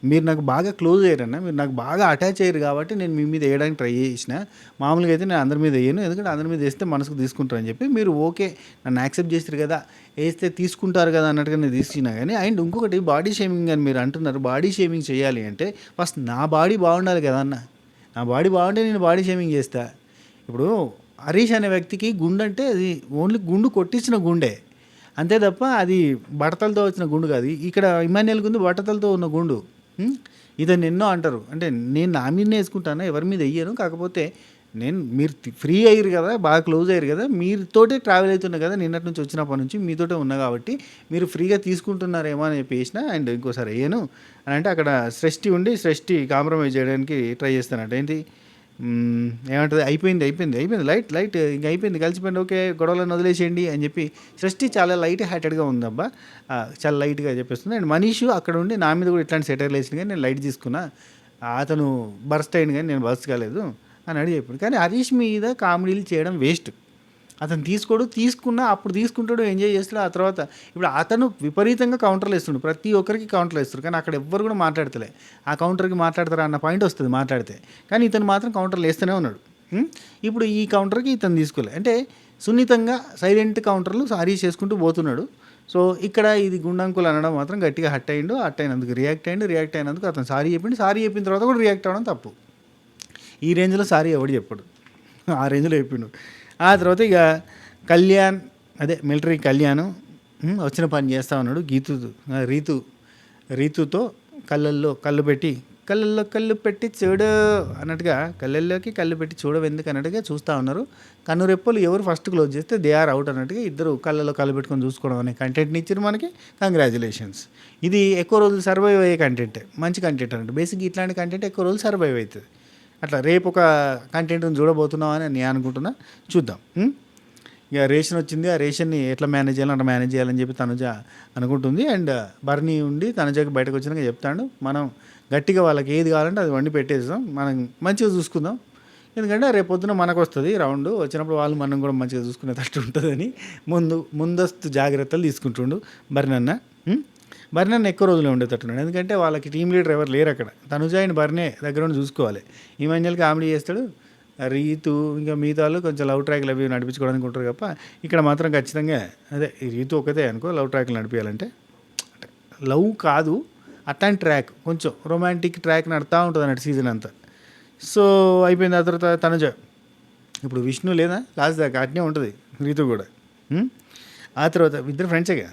మీరు నాకు బాగా క్లోజ్ అయ్యారన్న, మీరు నాకు బాగా అటాచ్ అయ్యారు కాబట్టి నేను మీ మీద వేయడానికి ట్రై చేసిన, మామూలుగా అయితే నేను అందరి మీద వేయను, ఎందుకంటే అందరి మీద వేస్తే మనసుకు తీసుకుంటారు అని చెప్పి మీరు ఓకే నన్ను యాక్సెప్ట్ చేస్తారు కదా, వేస్తే తీసుకుంటారు కదా అన్నట్టుగా నేను తీసుకున్నా. కానీ అండ్ ఇంకొకటి బాడీ షేమింగ్ అని మీరు అంటున్నారు, బాడీ షేమింగ్ చేయాలి అంటే ఫస్ట్ నా బాడీ బాగుండాలి కదా అన్న, నా బాడీ బాగుంటే నేను బాడీ షేమింగ్ చేస్తా. ఇప్పుడు హరీష్ అనే వ్యక్తికి గుండె అంటే అది ఓన్లీ గుండు కొట్టించిన గుండె అంతే తప్ప అది బట్టతలతో వచ్చిన గుండు కాదు. ఇక్కడ ఇమాన్యుయల్ గుండు బట్టతలతో ఉన్న గుండు. ఇదని ఎన్నో అంటారు, అంటే నేను నా మీదనే వేసుకుంటాను, ఎవరి మీద వెయ్యను, కాకపోతే మీరు ఫ్రీ అయ్యారు కదా, బాగా క్లోజ్ అయ్యారు కదా, మీతోటే ట్రావెల్ అవుతున్నా కదా, నిన్నటి నుంచి వచ్చినప్పటి నుంచి మీతోటే ఉన్నా కాబట్టి మీరు ఫ్రీగా తీసుకుంటున్నారేమో అని చెప్పేసిన, అండ్ ఇంకోసారి వేయను అని అంటే అక్కడ సృష్టి కాంప్రమైజ్ చేయడానికి ట్రై చేస్తానంట. ఏంటి ఏమంటుంది, అయిపోయింది లైట్ ఇంకా అయిపోయింది, కలిసిపోయింది, ఓకే గొడవలను వదిలేసేయండి అని చెప్పి సృష్టి చాలా లైట్ హ్యాటెడ్గా ఉందబ్బా, చాలా లైట్గా చెప్పేస్తుంది. అండ్ మనీష్ అక్కడ ఉండి నా మీద కూడా ఇట్లాంటి సెటర్లు వేసింది కానీ నేను లైట్ తీసుకున్నా, అతను బర్స్ట్ అయింది కానీ నేను బర్స్ట్ కాలేదు అని అడిగి చెప్పాడు. కానీ హరీష్ మీద కామెడీలు చేయడం వేస్ట్, అతను తీసుకున్నా అప్పుడు తీసుకుంటాడు, ఎంజాయ్ చేస్తాడు. ఆ తర్వాత ఇప్పుడు అతను విపరీతంగా కౌంటర్లు వేస్తుండు, ప్రతి ఒక్కరికి కౌంటర్లు వేస్తారు, కానీ అక్కడ ఎవ్వరు కూడా మాట్లాడతలే, ఆ కౌంటర్కి మాట్లాడతారా అన్న పాయింట్ వస్తుంది మాట్లాడితే, కానీ ఇతను మాత్రం కౌంటర్లు వేస్తూనే ఉన్నాడు. ఇప్పుడు ఈ కౌంటర్కి ఇతను తీసుకోలే, అంటే సున్నితంగా సైలెంట్ కౌంటర్లు హరీష్ చేసుకుంటూ పోతున్నాడు. సో ఇక్కడ ఇది గుండంకులు అనడం మాత్రం గట్టిగా హట్ అయినందుకు రియాక్ట్ అయినందుకు అతను సారీ చెప్పిన తర్వాత కూడా రియాక్ట్ అవ్వడం తప్పు. ఈ రేంజ్లో సారీ ఎవడు చెప్పాడు, ఆ రేంజ్లో చెప్పిండు. ఆ తర్వాత ఇక కళ్యాణ్, అదే మిలిటరీ కళ్యాణ్ వచ్చిన పని చేస్తూ ఉన్నాడు. రీతుతో కళ్ళల్లో కళ్ళు పెట్టి చూడు అన్నట్టుగా, కళ్ళల్లోకి కళ్ళు పెట్టి చూడవెందుకు అన్నట్టుగా చూస్తూ ఉన్నారు. కన్నురెప్పలు ఎవరు ఫస్ట్ క్లోజ్ చేస్తే దే ఆర్ అవుట్ అన్నట్టుగా ఇద్దరు కళ్ళల్లో కళ్ళు పెట్టుకొని చూసుకోవడం అనే కంటెంట్ని ఇచ్చారు మనకి. కంగ్రాచులేషన్స్. ఇది ఎక్కువ రోజులు సర్వైవ్ అయ్యే కంటెంట్, మంచి కంటెంట్ అన్నట్టు. బేసిక్గా ఇట్లాంటి కంటెంట్ ఎక్కువ రోజులు సర్వైవ్ అవుతుంది. అట్లా రేపు ఒక కంటెంట్ని చూడబోతున్నాం అని నేను అనుకుంటున్నా. చూద్దాం. ఇక రేషన్ వచ్చింది, ఆ రేషన్ని ఎట్లా మేనేజ్ చేయాలి అట్లా మేనేజ్ చేయాలని చెప్పి తనుజ అనుకుంటుంది. అండ్ బర్నీ ఉండి తనుజకి బయటకు వచ్చినాక చెప్తాడు, మనం గట్టిగా వాళ్ళకి ఏది కావాలంటే అది వండి పెట్టేస్తాం, మనం మంచిగా చూసుకుందాం, ఎందుకంటే రేపు పొద్దున మనకు వస్తుంది రౌండ్ వచ్చినప్పుడు వాళ్ళు మనం కూడా మంచిగా చూసుకునేటట్టు ఉంటుందని ముందస్తు జాగ్రత్తలు తీసుకుంటుండు బర్నన్న. బర్నన్న ఎక్కువ రోజులు ఉండేటట్టున్నాడు, ఎందుకంటే వాళ్ళకి టీం లీడర్ ఎవరు లేరు అక్కడ. తనుజ ఆయన బర్నే దగ్గర ఉండి చూసుకోవాలి. ఈ మధ్యలో కామెడీ చేస్తాడు, రీతు ఇంకా మిగతాలు కొంచెం లవ్ ట్రాక్లు అవి నడిపించుకోవడానికి ఉంటారు తప్ప ఇక్కడ మాత్రం ఖచ్చితంగా అదే ఈ రీతు ఒకటే అనుకో లవ్ ట్రాక్లు నడిపించాలంటే. లవ్ కాదు, అట్లాంటి ట్రాక్ కొంచెం రొమాంటిక్ ట్రాక్ నడుతూ ఉంటుంది అన్నట్టు సీజన్ అంతా. సో అయిపోయింది. ఆ తర్వాత తనుజ ఇప్పుడు విష్ణు లేదా లాస్ట్ దాకా అట్నే ఉంటుంది, రీతు కూడా. ఆ తర్వాత ఇద్దరు ఫ్రెండ్సేగా.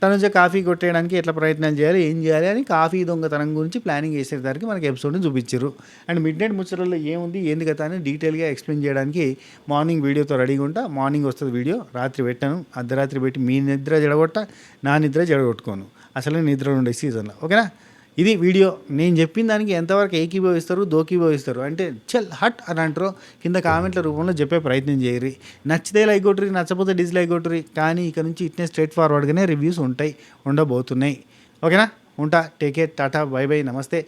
తనుజ కాఫీ కొట్టేయడానికి ఎట్లా ప్రయత్నాలు చేయాలి, ఏం చేయాలి అని కాఫీ దొంగతనం గురించి ప్లానింగ్ చేసేసరికి మనకి ఎపిసోడ్ని చూపించారు. అండ్ మిడ్ నైట్ ముచ్చటల్లో ఏముంది ఏంది కదా అని డీటెయిల్గా ఎక్స్ప్లెయిన్ చేయడానికి మార్నింగ్ వీడియోతో రెడీగా ఉంటా. మార్నింగ్ వస్తుంది వీడియో, రాత్రి పెట్టాను, అర్ధరాత్రి పెట్టి మీ నిద్ర జడగొట్ట, నా నిద్ర జడగొట్టుకోను, అసలు నిద్ర ఉండే సీజన్లో. ఓకేనా? ఇది వీడియో. నేను చెప్పిన దానికి ఎంతవరకు ఏకీభవిస్తారు దోకీభవిస్తారు అంటే చల్ హట్ అని అంటారో కింద కామెంట్ల రూపంలో చెప్పే ప్రయత్నం చేయరు. నచ్చితే లైక్ కొట్టురి, నచ్చపోతే డిస్లైక్ కొట్టురి. కానీ ఇక నుంచి ఇట్నే స్ట్రైట్ ఫార్వర్డ్గానే రివ్యూస్ ఉండబోతున్నాయి. ఓకేనా? ఉంటా. Take care. Tata, by by, నమస్తే,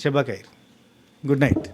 శుభ ఖైర్, గుడ్ నైట్.